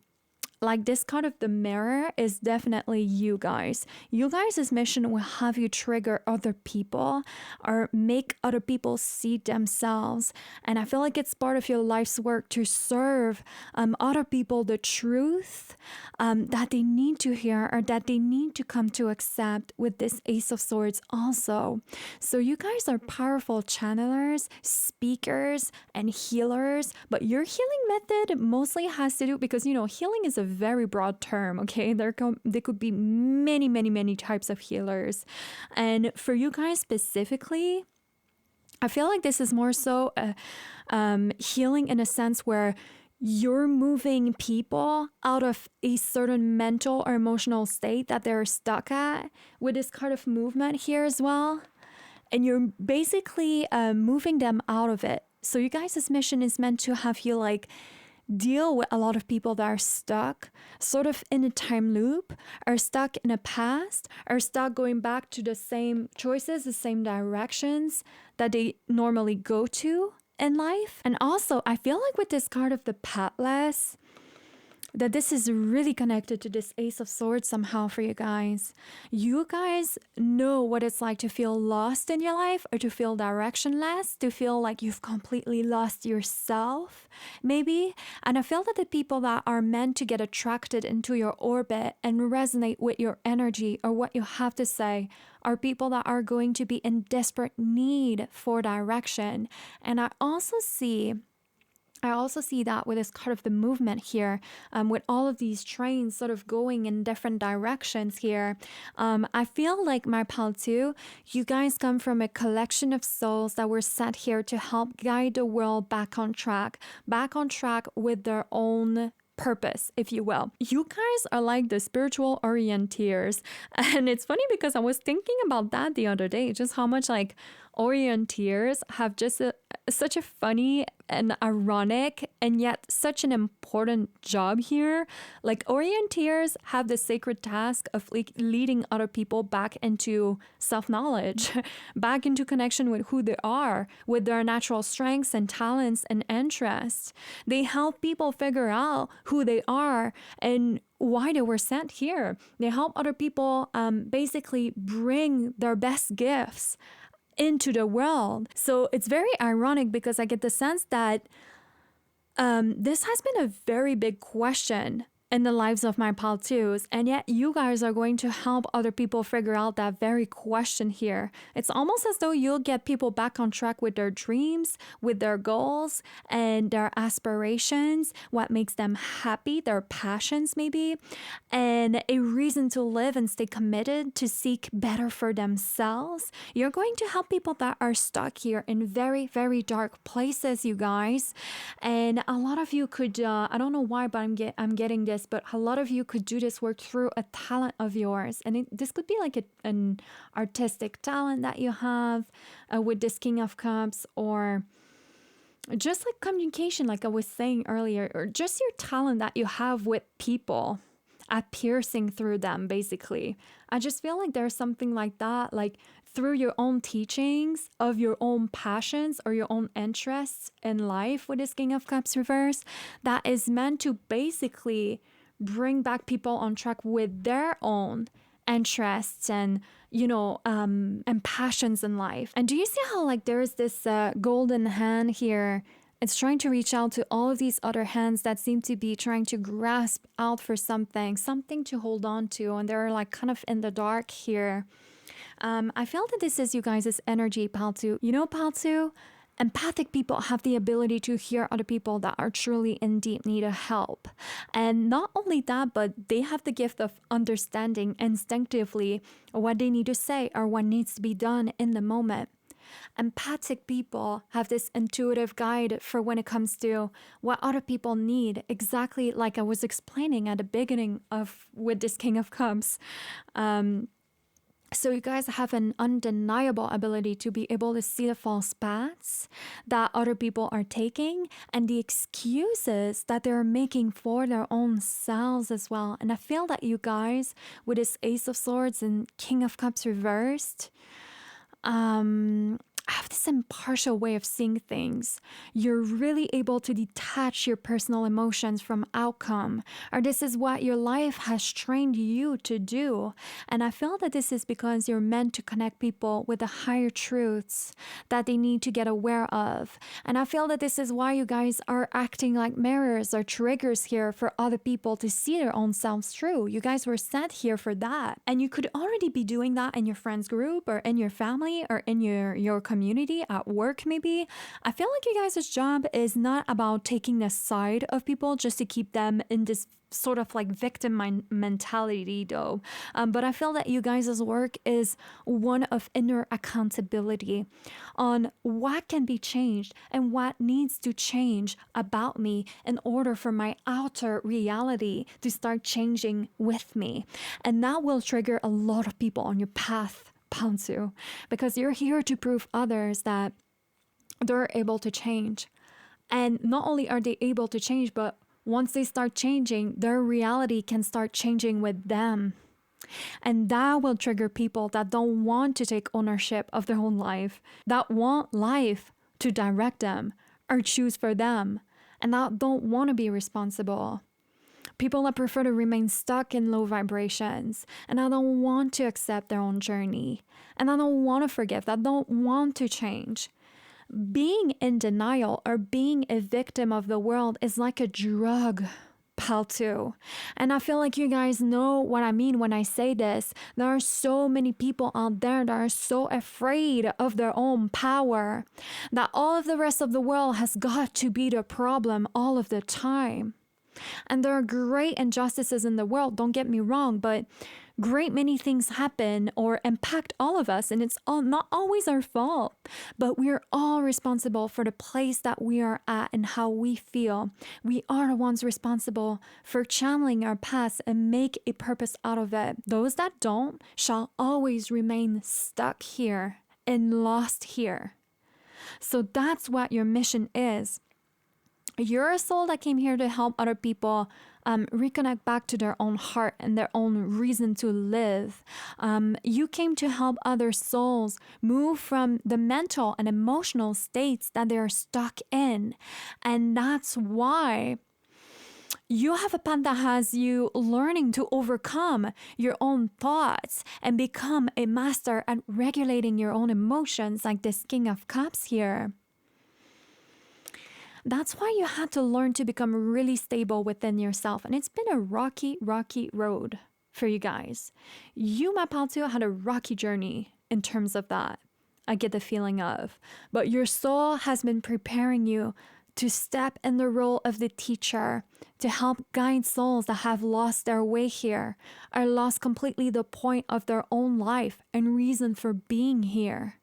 like this card of the mirror is definitely you guys. You guys' mission will have you trigger other people or make other people see themselves. And I feel like it's part of your life's work to serve other people the truth that they need to hear or that they need to come to accept with this Ace of Swords also. So you guys are powerful channelers, speakers, and healers. But your healing method mostly has to do, because, you know, healing is a very broad term, okay? There could be many types of healers. And for you guys specifically, I feel like this is more so healing in a sense where you're moving people out of a certain mental or emotional state that they're stuck at with this kind of movement here as well. And you're basically moving them out of it. So you guys' mission is meant to have you like deal with a lot of people that are stuck sort of in a time loop, are stuck in a past, are stuck going back to the same choices, the same directions that they normally go to in life. And also, I feel like with this card of the Patless, that this is really connected to this Ace of Swords somehow for you guys. You guys know what it's like to feel lost in your life or to feel directionless, to feel like you've completely lost yourself, maybe. And I feel that the people that are meant to get attracted into your orbit and resonate with your energy or what you have to say are people that are going to be in desperate need for direction. And I also see that with this card of the movement here, with all of these trains sort of going in different directions here. I feel like my pal too, you guys come from a collection of souls that were set here to help guide the world back on track with their own purpose, if you will. You guys are like the spiritual orienteers. And it's funny because I was thinking about that the other day, just how much like orienteers have just such a funny and ironic and yet such an important job here. Like orienteers have the sacred task of like leading other people back into self-knowledge, back into connection with who they are, with their natural strengths and talents and interests. They help people figure out who they are and why they were sent here. They help other people basically bring their best gifts into the world. So it's very ironic because I get the sense that this has been a very big question in the lives of my pal twos, and yet you guys are going to help other people figure out that very question here. It's almost as though you'll get people back on track with their dreams, with their goals and their aspirations, what makes them happy, their passions maybe, and a reason to live and stay committed to seek better for themselves. You're going to help people that are stuck here in very dark places, you guys. And a lot of you could, I don't know why, but I'm getting this, but a lot of you could do this work through a talent of yours. And this could be like an artistic talent that you have with this King of Cups, or just like communication, like I was saying earlier, or just your talent that you have with people. at piercing through them, basically. I just feel like there's something like that, like through your own teachings of your own passions or your own interests in life with this King of Cups reverse, that is meant to basically bring back people on track with their own interests and and passions in life. And do you see how like there's this golden hand here? It's trying to reach out to all of these other hands that seem to be trying to grasp out for something to hold on to, and they're like kind of in the dark here. I feel that this is you guys' energy, Paltu. You know, Paltu? Empathic people have the ability to hear other people that are truly in deep need of help. And not only that, but they have the gift of understanding instinctively what they need to say or what needs to be done in the moment. Empathic people have this intuitive guide for when it comes to what other people need, exactly like I was explaining at the beginning of with this King of Cups. So you guys have an undeniable ability to be able to see the false paths that other people are taking and the excuses that they're making for their own selves as well. And I feel that you guys, with this Ace of Swords and King of Cups reversed, have this impartial way of seeing things. You're really able to detach your personal emotions from outcome, or this is what your life has trained you to do. And I feel that this is because you're meant to connect people with the higher truths that they need to get aware of. And I feel that this is why you guys are acting like mirrors or triggers here for other people to see their own selves through. You guys were sent here for that. And you could already be doing that in your friends group or in your family or in your community at work maybe. I feel like you guys' job is not about taking the side of people just to keep them in this sort of like victim mentality though. But I feel that you guys' work is one of inner accountability on what can be changed and what needs to change about me in order for my outer reality to start changing with me. And that will trigger a lot of people on your path, Pansu, because you're here to prove others that they're able to change. And not only are they able to change, but once they start changing, their reality can start changing with them. And that will trigger people that don't want to take ownership of their own life, that want life to direct them or choose for them, and that don't want to be responsible. People that prefer to remain stuck in low vibrations, and I don't want to accept their own journey, and I don't want to forgive, that don't want to change. Being in denial or being a victim of the world is like a drug, Paltu. And I feel like you guys know what I mean when I say this. There are so many people out there that are so afraid of their own power that all of the rest of the world has got to be the problem all of the time. And there are great injustices in the world, don't get me wrong, but great many things happen or impact all of us, and it's all not always our fault, but we're all responsible for the place that we are at and how we feel. We are the ones responsible for channeling our past and make a purpose out of it. Those that don't shall always remain stuck here and lost here. So that's what your mission is. You're a soul that came here to help other people reconnect back to their own heart and their own reason to live. You came to help other souls move from the mental and emotional states that they're stuck in. And that's why you have a path that has you learning to overcome your own thoughts and become a master at regulating your own emotions, like this King of Cups here. That's why you had to learn to become really stable within yourself. And it's been a rocky, rocky road for you guys. You, my Paltu, had a rocky journey in terms of that. I get the feeling of. But your soul has been preparing you to step in the role of the teacher, to help guide souls that have lost their way here, or lost completely the point of their own life and reason for being here.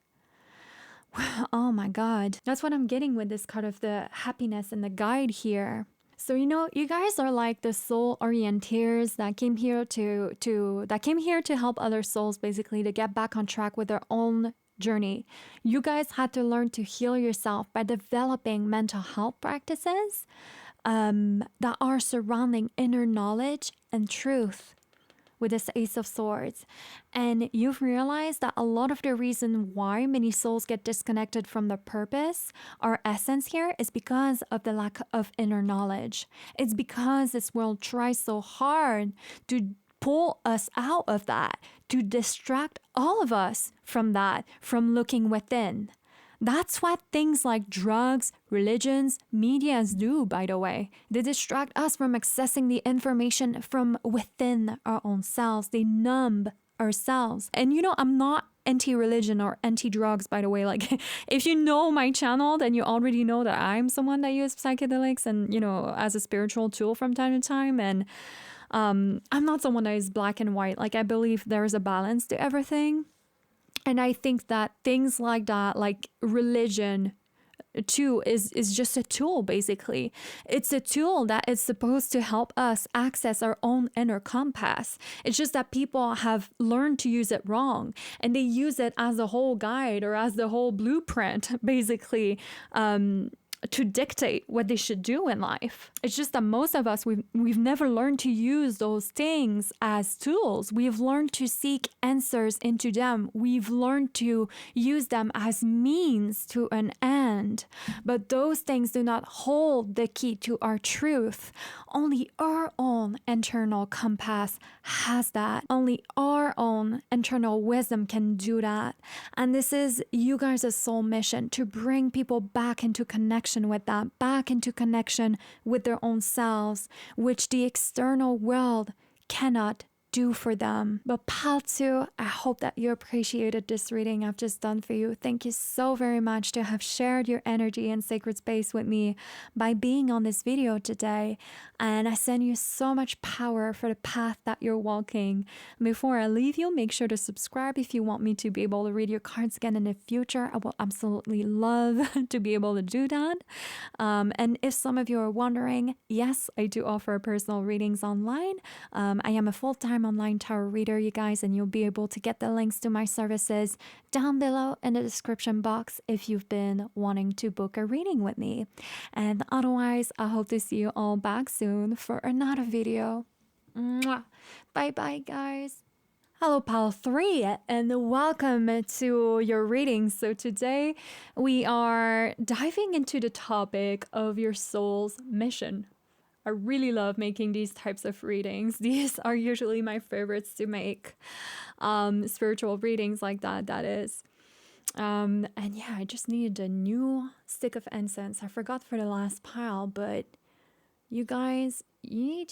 Oh my God. That's what I'm getting with this card of the happiness and the guide here. So, you guys are like the soul orienteers that came here to help other souls, basically, to get back on track with their own journey. You guys had to learn to heal yourself by developing mental health practices, that are surrounding inner knowledge and truth with this Ace of Swords. And you've realized that a lot of the reason why many souls get disconnected from the purpose or essence here is because of the lack of inner knowledge. It's because this world tries so hard to pull us out of that, to distract all of us from that, from looking within. That's what things like drugs, religions, medias do, by the way. They distract us from accessing the information from within our own selves. They numb ourselves. And I'm not anti-religion or anti-drugs, by the way. Like, if you know my channel, then you already know that I'm someone that uses psychedelics and, as a spiritual tool from time to time. And I'm not someone that is black and white. Like, I believe there is a balance to everything. And I think that things like that, like religion too, is just a tool, basically. It's a tool that is supposed to help us access our own inner compass. It's just that people have learned to use it wrong, and they use it as a whole guide or as the whole blueprint, basically, to dictate what they should do in life. It's just that most of us, we've never learned to use those things as tools. We've learned to seek answers into them. We've learned to use them as means to an end. But those things do not hold the key to our truth. Only our own internal compass has that. Only our own internal wisdom can do that. And this is you guys' soul mission, to bring people back into connection with that, back into connection with their own selves, which the external world cannot do for them. But Pal 2, I hope that you appreciated this reading I've just done for you. Thank you so very much to have shared your energy and sacred space with me by being on this video today. And I send you so much power for the path that you're walking. Before I leave you, make sure to subscribe if you want me to be able to read your cards again in the future. I will absolutely love to be able to do that. And if some of you are wondering, yes, I do offer personal readings online. I am a full-time online tarot reader, you guys, and you'll be able to get the links to my services down below in the description box if you've been wanting to book a reading with me. And otherwise, I hope to see you all back soon for another video. Mwah. Bye bye, guys. Hello, Pal 3, and welcome to your reading. So today we are diving into the topic of your soul's mission. I really love making these types of readings. These are usually my favorites to make, spiritual readings like that is. And yeah, I just needed a new stick of incense. I forgot for the last pile, but you guys, we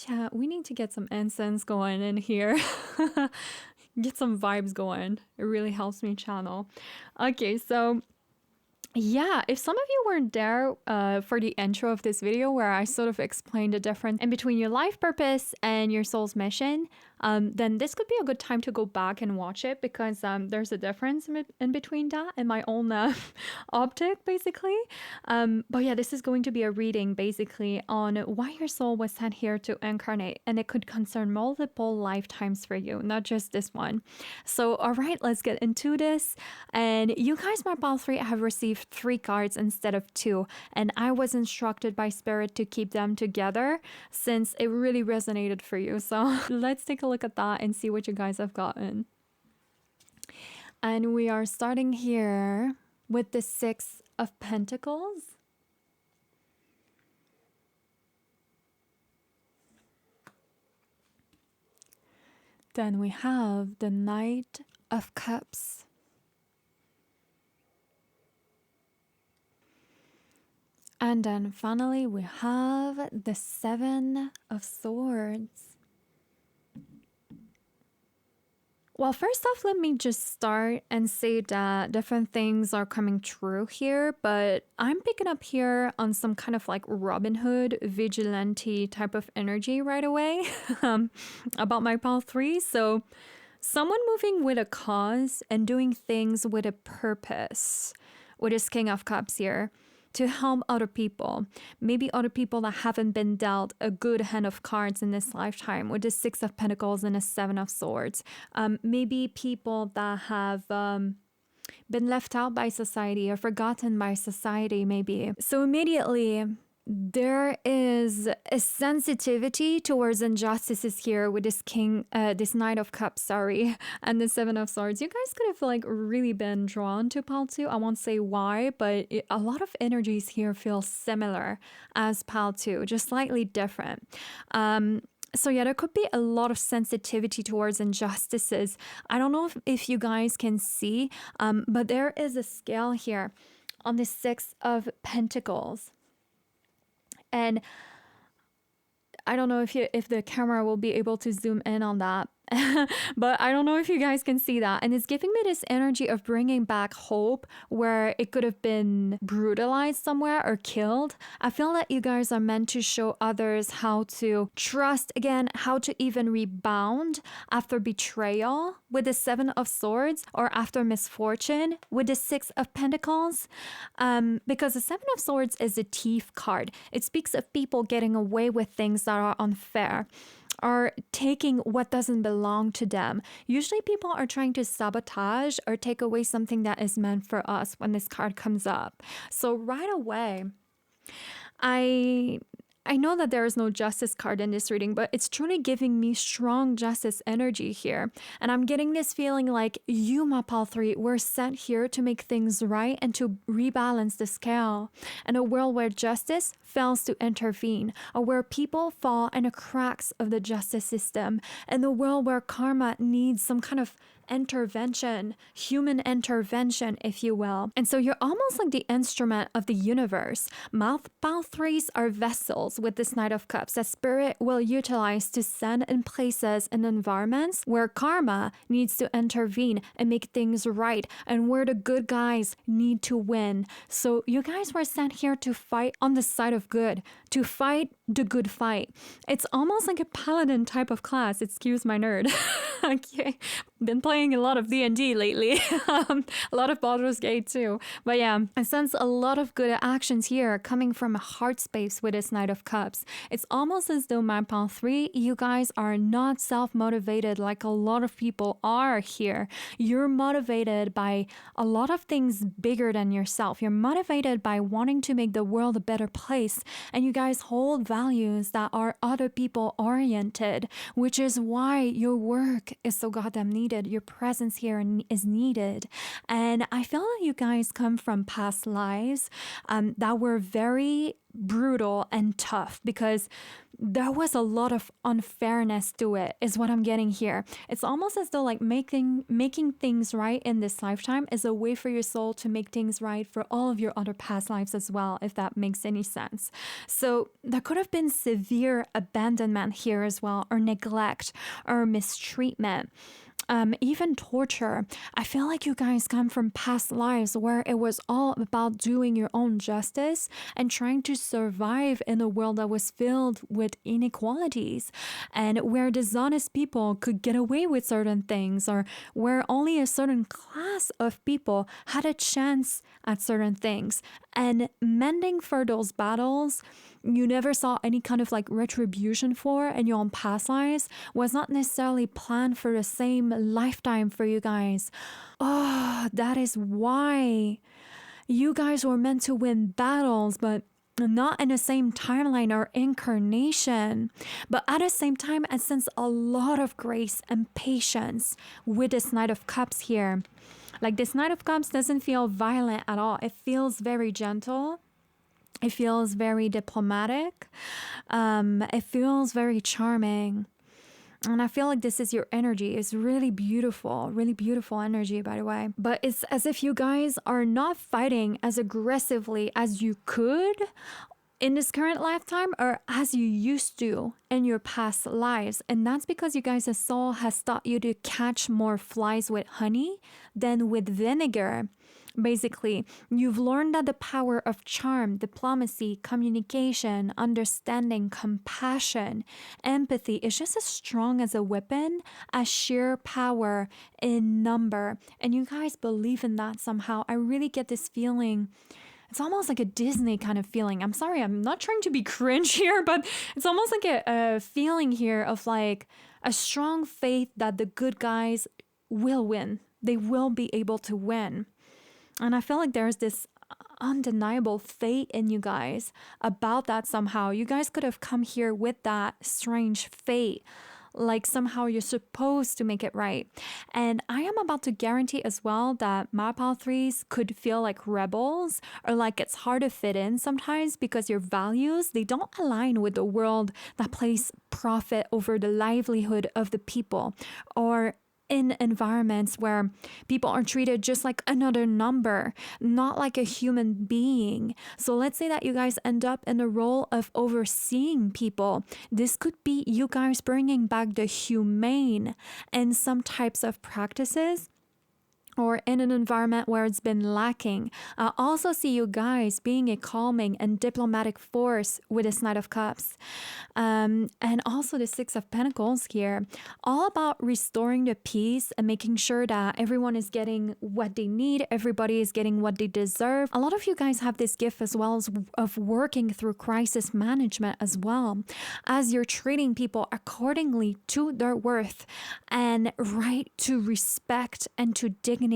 need to get some incense going in here. Get some vibes going. It really helps me channel. Okay, so yeah, if some of you weren't there for the intro of this video where I sort of explained the difference in between your life purpose and your soul's mission, then this could be a good time to go back and watch it, because there's a difference in between that and my own optic, basically. But yeah, this is going to be a reading basically on why your soul was sent here to incarnate, and it could concern multiple lifetimes for you, not just this one. So all right, let's get into this. And you guys, my Pal 3, have received 3 cards instead of 2, and I was instructed by Spirit to keep them together since it really resonated for you. So let's take a look at that and see what you guys have gotten. And we are starting here with the 6 of Pentacles. Then we have the Knight of Cups. And then finally we have the 7 of Swords. Well, first off, let me just start and say that different things are coming true here, but I'm picking up here on some kind of like Robin Hood, vigilante type of energy right away about my Pal 3. So someone moving with a cause and doing things with a purpose with this King of Cups here, to help other people. Maybe other people that haven't been dealt a good hand of cards in this lifetime, with the 6 of Pentacles and the 7 of Swords. Maybe people that have been left out by society or forgotten by society, maybe. So immediately there is a sensitivity towards injustices here with this this Knight of Cups, sorry, and the Seven of Swords. You guys could have like really been drawn to Pal 2. I won't say why, but a lot of energies here feel similar as Pal 2, just slightly different. So yeah, there could be a lot of sensitivity towards injustices. I don't know if you guys can see, but there is a scale here on the Six of Pentacles. And I don't know if the camera will be able to zoom in on that. But I don't know if you guys can see that. And it's giving me this energy of bringing back hope where it could have been brutalized somewhere or killed. I feel that you guys are meant to show others how to trust again, how to even rebound after betrayal with the Seven of Swords or after misfortune with the Six of Pentacles. Because the Seven of Swords is a thief card. It speaks of people getting away with things that are unfair, are taking what doesn't belong to them. Usually people are trying to sabotage or take away something that is meant for us when this card comes up. So right away, I know that there is no justice card in this reading, but it's truly giving me strong justice energy here. And I'm getting this feeling like you, Mapal 3, were sent here to make things right and to rebalance the scale. In a world where justice fails to intervene, or where people fall in the cracks of the justice system, in a world where karma needs some kind of intervention, human intervention, if you will. And so you're almost like the instrument of the universe. Mouth threes are vessels with this Knight of Cups that spirit will utilize to send in places and environments where karma needs to intervene and make things right, and where the good guys need to win. So you guys were sent here to fight on the side of good, to fight the good fight. It's almost like a paladin type of class. Excuse my nerd. Okay, been playing a lot of D&D lately. A lot of Baldur's Gate too. But yeah, I sense a lot of good actions here coming from a heart space with this Knight of Cups. It's almost as though Manpal 3, you guys are not self-motivated like a lot of people are here. You're motivated by a lot of things bigger than yourself. You're motivated by wanting to make the world a better place. And you guys hold values that are other people oriented, which is why your work is so goddamn needed. Your presence here is needed. And I feel that you guys come from past lives that were very brutal and tough, because there was a lot of unfairness to it, is what I'm getting here. It's almost as though like making things right in this lifetime is a way for your soul to make things right for all of your other past lives as well, if that makes any sense. So there could have been severe abandonment here as well, or neglect, or mistreatment. Even torture. I feel like you guys come from past lives where it was all about doing your own justice and trying to survive in a world that was filled with inequalities, and where dishonest people could get away with certain things, or where only a certain class of people had a chance at certain things. And mending for those battles you never saw any kind of like retribution for in your own past lives was not necessarily planned for the same lifetime for you guys. Oh, that is why you guys were meant to win battles, but not in the same timeline or incarnation. But at the same time, I sense a lot of grace and patience with this Knight of Cups here. Like, this Knight of Cups doesn't feel violent at all. It feels very gentle. It feels very diplomatic. It feels very charming. And I feel like this is your energy. It's really beautiful energy, by the way. But it's as if you guys are not fighting as aggressively as you could in this current lifetime, or as you used to in your past lives. And that's because you guys' soul has taught you to catch more flies with honey than with vinegar. Basically, you've learned that the power of charm, diplomacy, communication, understanding, compassion, empathy is just as strong as a weapon as sheer power in number. And you guys believe in that somehow. I really get this feeling. It's almost like a Disney kind of feeling. I'm sorry, I'm not trying to be cringe here, but it's almost like a feeling here of like a strong faith that the good guys will win. They will be able to win. And I feel like there's this undeniable faith in you guys about that somehow. You guys could have come here with that strange faith, like somehow you're supposed to make it right. And I am about to guarantee as well that my pal threes could feel like rebels, or like it's hard to fit in sometimes because your values, they don't align with the world that places profit over the livelihood of the people, or in environments where people are treated just like another number, not like a human being. So let's say that you guys end up in the role of overseeing people. This could be you guys bringing back the humane in some types of practices, or in an environment where it's been lacking. I also see you guys being a calming and diplomatic force with this Knight of Cups. And also the Six of Pentacles here, all about restoring the peace and making sure that everyone is getting what they need, everybody is getting what they deserve. A lot of you guys have this gift as well as of working through crisis management as well, as you're treating people accordingly to their worth and right to respect and to dignity.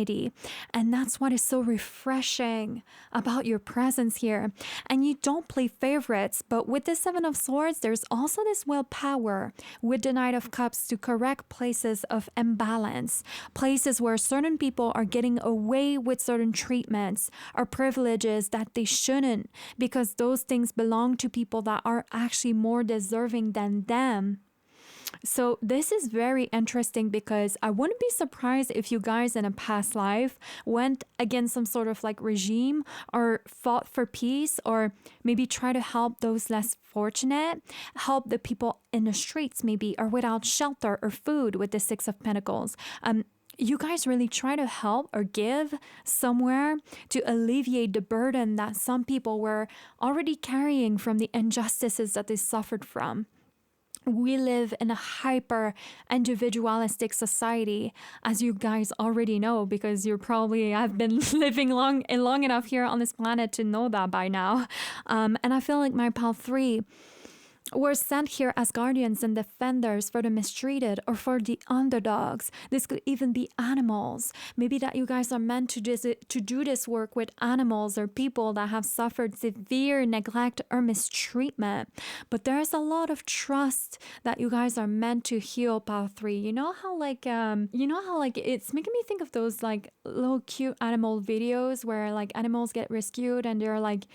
And that's what is so refreshing about your presence here. And you don't play favorites, but with the Seven of Swords, there's also this willpower with the Knight of Cups to correct places of imbalance, places where certain people are getting away with certain treatments or privileges that they shouldn't, because those things belong to people that are actually more deserving than them. So this is very interesting, because I wouldn't be surprised if you guys in a past life went against some sort of like regime, or fought for peace, or maybe try to help those less fortunate, help the people in the streets maybe, or without shelter or food with the Six of Pentacles. You guys really try to help or give somewhere to alleviate the burden that some people were already carrying from the injustices that they suffered from. We live in a hyper individualistic society, as you guys already know, because you probably have been living long enough here on this planet to know that by now. And I feel like my pal 3 were sent here as guardians and defenders for the mistreated or for the underdogs. This could even be animals. Maybe that you guys are meant to do this work with animals or people that have suffered severe neglect or mistreatment. But there's a lot of trust that you guys are meant to heal, pal 3. You know how like it's making me think of those like little cute animal videos where like animals get rescued and they're like,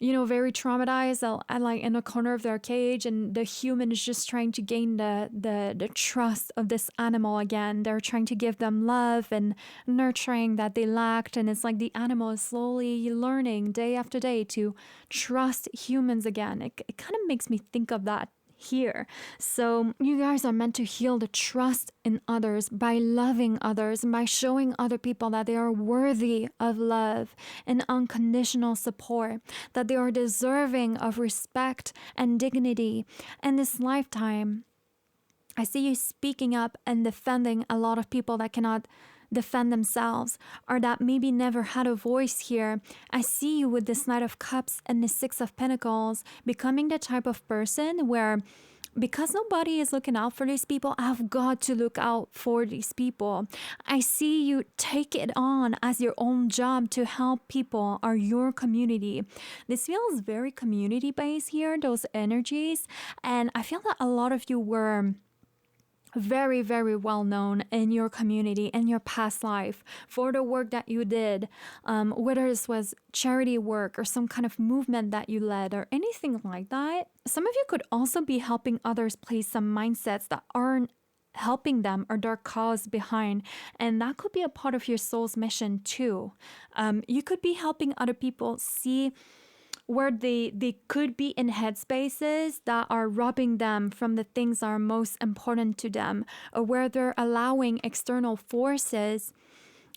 very traumatized and like in the corner of their cage, and the human is just trying to gain the trust of this animal again. They're trying to give them love and nurturing that they lacked, and it's like the animal is slowly learning day after day to trust humans again. It kind of makes me think of that here. So you guys are meant to heal the trust in others by loving others and by showing other people that they are worthy of love and unconditional support, that they are deserving of respect and dignity. In this lifetime, I see you speaking up and defending a lot of people that cannot defend themselves, or that maybe never had a voice here. I see you with this Knight of Cups and the Six of Pentacles becoming the type of person where, because nobody is looking out for these people, I've got to look out for these people. I see you take it on as your own job to help people or your community. This feels very community based here, those energies. And I feel that a lot of you were very, very well known in your community, in your past life, for the work that you did, whether this was charity work or some kind of movement that you led or anything like that. Some of you could also be helping others place some mindsets that aren't helping them or their cause behind, and that could be a part of your soul's mission too. You could be helping other people see where they could be in headspaces that are robbing them from the things that are most important to them, or where they're allowing external forces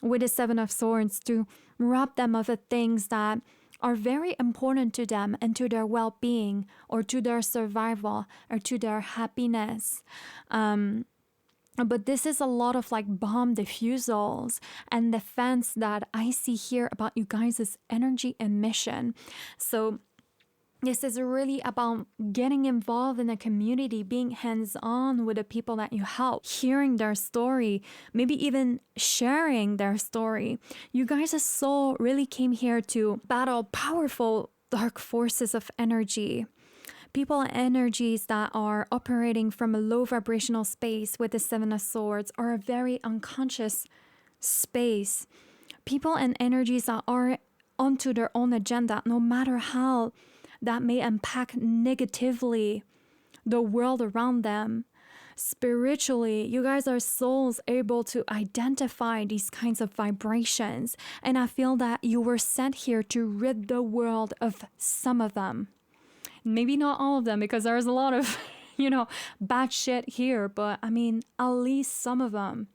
with the Seven of Swords to rob them of the things that are very important to them and to their well-being, or to their survival, or to their happiness. But this is a lot of like bomb diffusals and defense that I see here about you guys' energy and mission. So This is really about getting involved in a community, being hands-on with the people that you help, hearing their story, maybe even sharing their story. You guys' soul really came here to battle powerful dark forces of energy. People and energies that are operating from a low vibrational space with the Seven of Swords or a very unconscious space. People and energies that are onto their own agenda, no matter how that may impact negatively the world around them. Spiritually, you guys are souls able to identify these kinds of vibrations. And I feel that you were sent here to rid the world of some of them. Maybe not all of them, because there's a lot of, bad shit here. But I mean, at least some of them.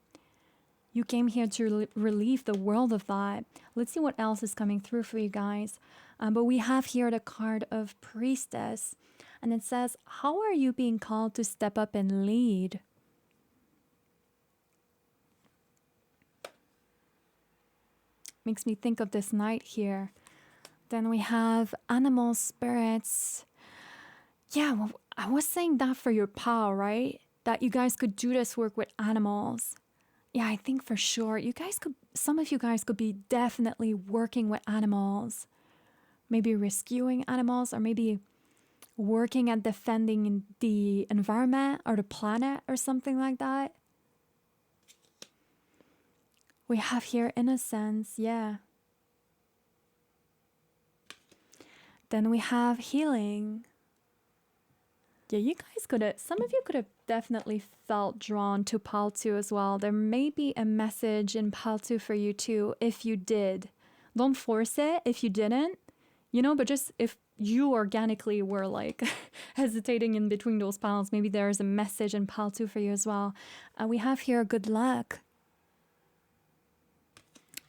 You came here to relieve the world of that. Let's see what else is coming through for you guys. But we have here the card of Priestess. And it says, how are you being called to step up and lead? Makes me think of this knight here. Then we have animal spirits. Yeah, well, I was saying that for your pal, right? That you guys could do this work with animals. Yeah, I think for sure. Some of you guys could be definitely working with animals. Maybe rescuing animals, or maybe working at defending the environment or the planet or something like that. We have here innocence, yeah. Then we have healing. Yeah, some of you could have definitely felt drawn to Paltu as well. There may be a message in Paltu for you too, if you did. Don't force it if you didn't, but just if you organically were like hesitating in between those piles, maybe there's a message in Paltu for you as well. We have here good luck.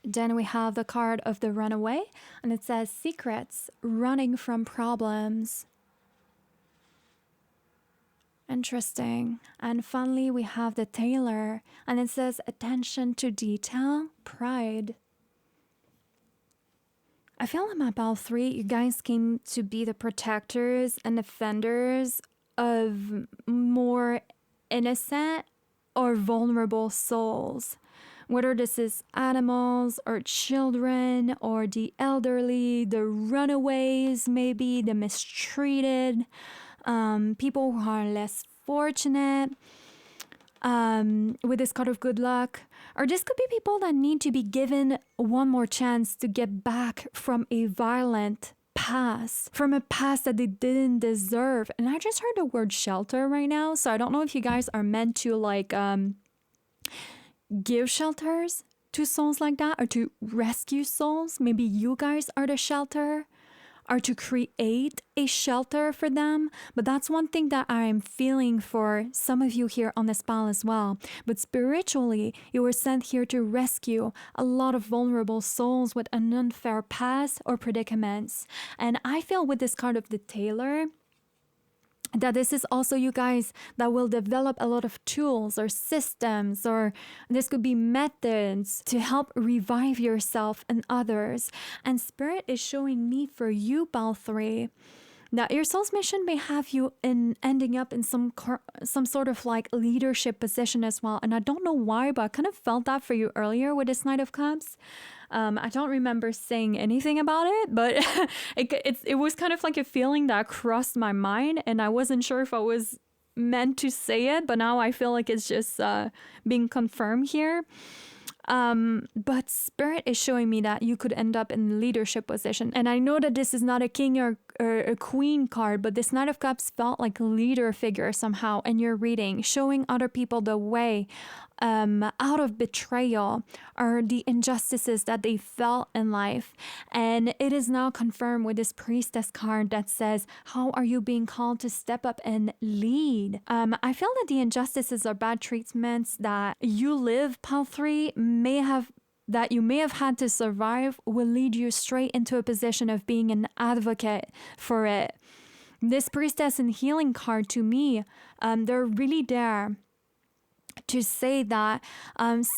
Then we have the card of the runaway, and it says secrets, running from problems. Interesting. And finally, we have the tailor, and it says attention to detail, pride. I feel in my pile 3, you guys came to be the protectors and defenders of more innocent or vulnerable souls. Whether this is animals or children or the elderly, the runaways, maybe the mistreated, people who are less fortunate, with this card of good luck. Or this could be people that need to be given one more chance to get back from a violent past, from a past that they didn't deserve. And I just heard the word shelter right now, so I don't know if you guys are meant to give shelters to souls like that, or to rescue souls. Maybe you guys are the shelter, or to create a shelter for them. But that's one thing that I'm feeling for some of you here on this pile as well. But spiritually, you were sent here to rescue a lot of vulnerable souls with an unfair past or predicaments. And I feel with this card of the tailor, that this is also you guys that will develop a lot of tools or systems, or this could be methods to help revive yourself and others. And Spirit is showing me for you, Pile 3, that your soul's mission may have you ending up in some sort of like leadership position as well. And I don't know why, but I kind of felt that for you earlier with this Knight of Cups. I don't remember saying anything about it, but it was kind of like a feeling that crossed my mind, and I wasn't sure if I was meant to say it, but now I feel like it's just being confirmed here. But Spirit is showing me that you could end up in leadership position. And I know that this is not a king or a queen card, but this Knight of Cups felt like a leader figure somehow in your reading, showing other people the way out of betrayal or the injustices that they felt in life. And it is now confirmed with this Priestess card that says, how are you being called to step up and lead? I feel that the injustices or bad treatments that you live, Pile 3, that you may have had to survive will lead you straight into a position of being an advocate for it. This Priestess and Healing card, to me, they're really there to say that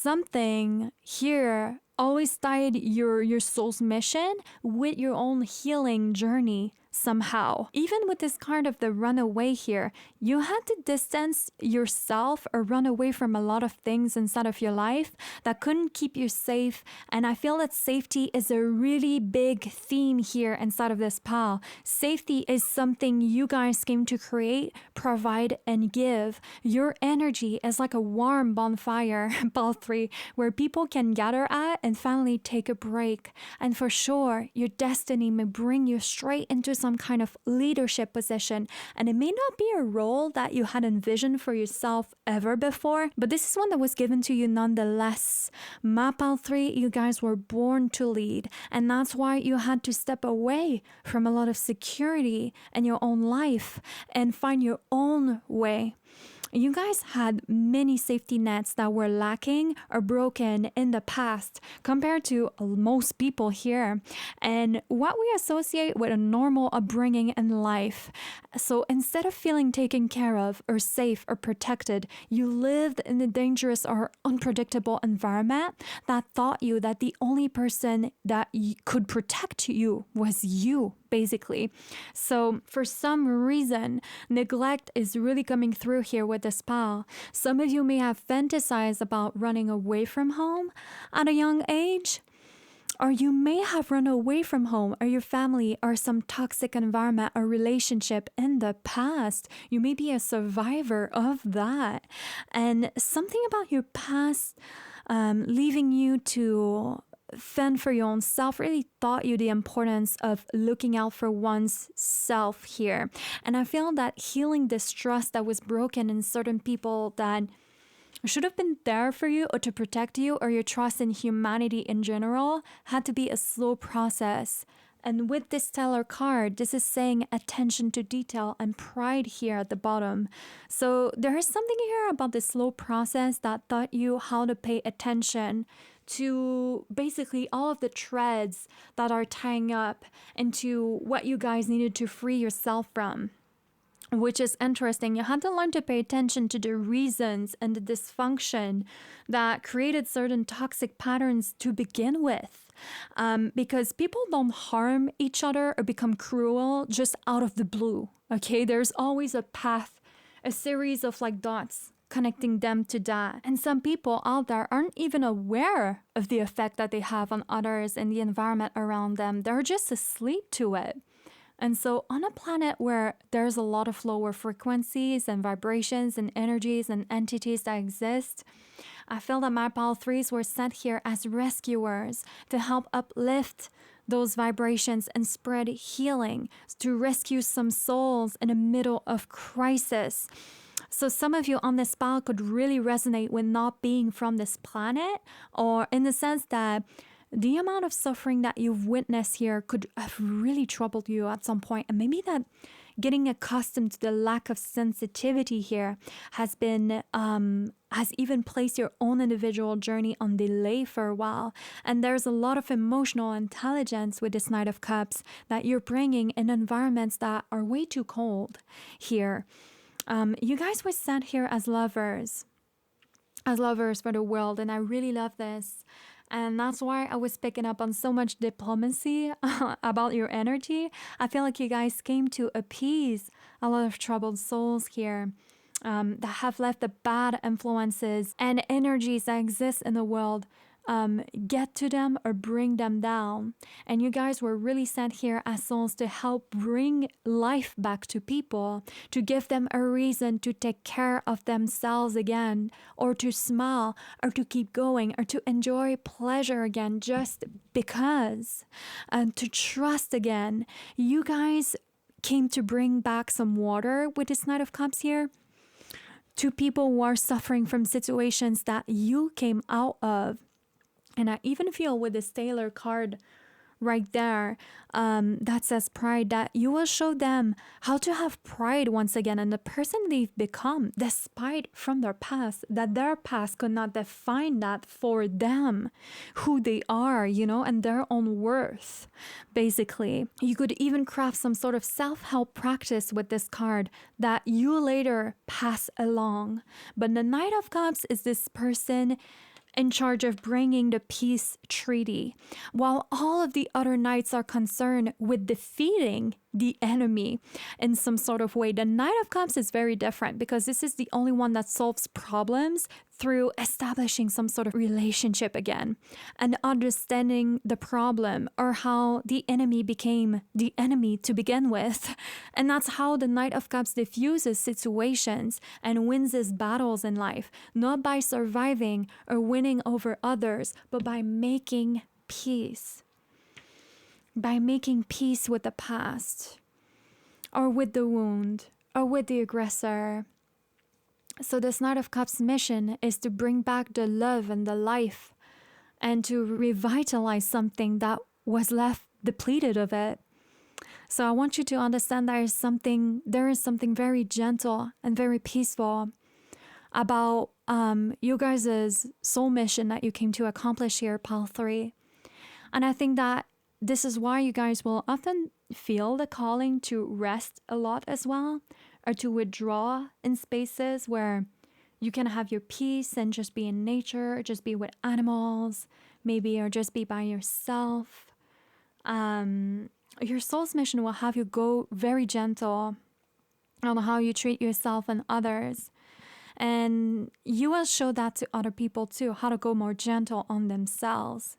something here always tied your soul's mission with your own healing journey somehow. Even with this card of the runaway here, you had to distance yourself or run away from a lot of things inside of your life that couldn't keep you safe. And I feel that safety is a really big theme here inside of this pile. Safety is something you guys came to create, provide, and give. Your energy is like a warm bonfire, pile 3, where people can gather at and finally take a break. And for sure, your destiny may bring you straight into some kind of leadership position. And it may not be a role that you had envisioned for yourself ever before, but this is one that was given to you nonetheless. Pile 3, you guys were born to lead. And that's why you had to step away from a lot of security in your own life and find your own way. You guys had many safety nets that were lacking or broken in the past compared to most people here, and what we associate with a normal upbringing in life. So instead of feeling taken care of or safe or protected, you lived in a dangerous or unpredictable environment that taught you that the only person that could protect you was you, basically. So for some reason, neglect is really coming through here with this pile. Some of you may have fantasized about running away from home at a young age, or you may have run away from home or your family or some toxic environment or relationship in the past. You may be a survivor of that. And something about your past leaving you to fend for your own self really taught you the importance of looking out for one's self here. And I feel that healing this trust that was broken in certain people that should have been there for you or to protect you, or your trust in humanity in general, had to be a slow process. And with this Stellar card, this is saying attention to detail and pride here at the bottom. So there is something here about this slow process that taught you how to pay attention to basically all of the threads that are tying up into what you guys needed to free yourself from. Which is interesting. You had to learn to pay attention to the reasons and the dysfunction that created certain toxic patterns to begin with. Because people don't harm each other or become cruel just out of the blue. Okay, there's always a path, a series of like dots connecting them to that. And some people out there aren't even aware of the effect that they have on others and the environment around them. They're just asleep to it. And so on a planet where there's a lot of lower frequencies and vibrations and energies and entities that exist, I feel that my pile 3s were sent here as rescuers to help uplift those vibrations and spread healing, to rescue some souls in the middle of crisis. So some of you on this pile could really resonate with not being from this planet, or in the sense that the amount of suffering that you've witnessed here could have really troubled you at some point. And maybe that getting accustomed to the lack of sensitivity here has even placed your own individual journey on delay for a while. And there's a lot of emotional intelligence with this Knight of Cups that you're bringing in environments that are way too cold here. You guys were sent here as lovers for the world. And I really love this. And that's why I was picking up on so much diplomacy about your energy. I feel like you guys came to appease a lot of troubled souls here that have left the bad influences and energies that exist in the world get to them or bring them down. And you guys were really sent here as souls to help bring life back to people, to give them a reason to take care of themselves again, or to smile, or to keep going, or to enjoy pleasure again just because, and to trust again. You guys came to bring back some water with this Knight of Cups here to people who are suffering from situations that you came out of. And I even feel with this Taylor card right there that says pride, that you will show them how to have pride once again in the person they've become, despite from their past, that their past could not define that for them, who they are, and their own worth, basically. You could even craft some sort of self-help practice with this card that you later pass along. But the Knight of Cups is this person in charge of bringing the peace treaty, while all of the other knights are concerned with defeating the enemy in some sort of way. The Knight of Cups is very different because this is the only one that solves problems through establishing some sort of relationship again and understanding the problem or how the enemy became the enemy to begin with. And that's how the Knight of Cups diffuses situations and wins his battles in life, not by surviving or winning over others, but by making peace. By making peace with the past, or with the wound, or with the aggressor. So this Knight of Cups mission is to bring back the love and the life and to revitalize something that was left depleted of it. So I want you to understand there is something very gentle and very peaceful about you guys' soul mission that you came to accomplish here, Pile 3. And I think that this is why you guys will often feel the calling to rest a lot as well, or to withdraw in spaces where you can have your peace and just be in nature, or just be with animals, maybe, or just be by yourself. Your soul's mission will have you go very gentle on how you treat yourself and others. And you will show that to other people too, how to go more gentle on themselves.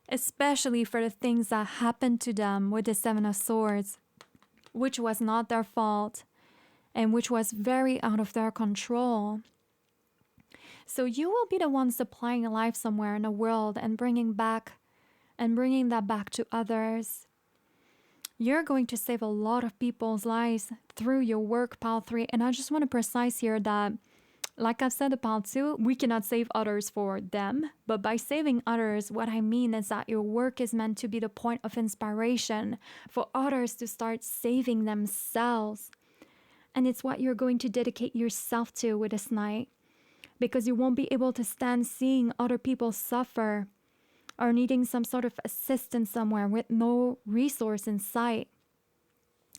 Especially for the things that happened to them with the Seven of Swords, which was not their fault and which was very out of their control. So you will be the one supplying a life somewhere in the world and bringing that back to others. You're going to save a lot of people's lives through your work, Pile 3. And I just want to precise here that, like I've said about Pile 2, we cannot save others for them. But by saving others, what I mean is that your work is meant to be the point of inspiration for others to start saving themselves. And it's what you're going to dedicate yourself to with this night. Because you won't be able to stand seeing other people suffer or needing some sort of assistance somewhere with no resource in sight.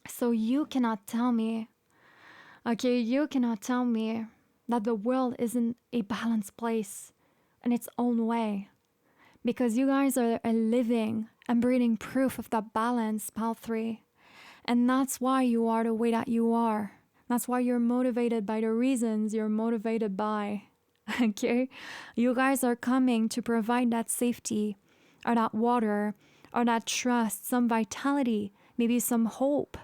So you cannot tell me that the world isn't a balanced place in its own way. Because you guys are a living and breathing proof of that balance, Pile 3. And that's why you are the way that you are. That's why you're motivated by the reasons you're motivated by. Okay? You guys are coming to provide that safety, or that water, or that trust, some vitality, maybe some hope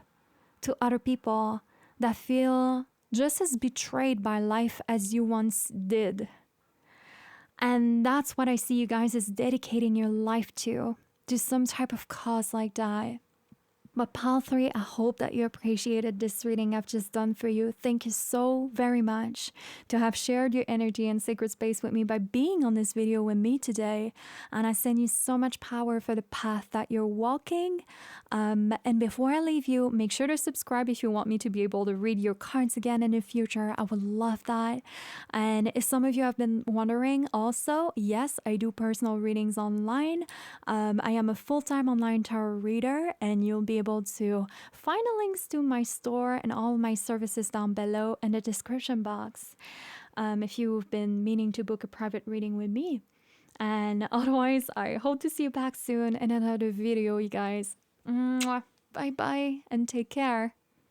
to other people that feel just as betrayed by life as you once did. And that's what I see you guys as dedicating your life to some type of cause like that. But Pile 3, I hope that you appreciated this reading I've just done for you. Thank you so very much to have shared your energy and sacred space with me by being on this video with me today. And I send you so much power for the path that you're walking. And before I leave you, make sure to subscribe if you want me to be able to read your cards again in the future. I would love that. And if some of you have been wondering also, yes, I do personal readings online. I am a full-time online tarot reader, and you'll be able to find the links to my store and all of my services down below in the description box if you've been meaning to book a private reading with me. And otherwise, I hope to see you back soon in another video, you guys. Mwah. Bye bye and take care.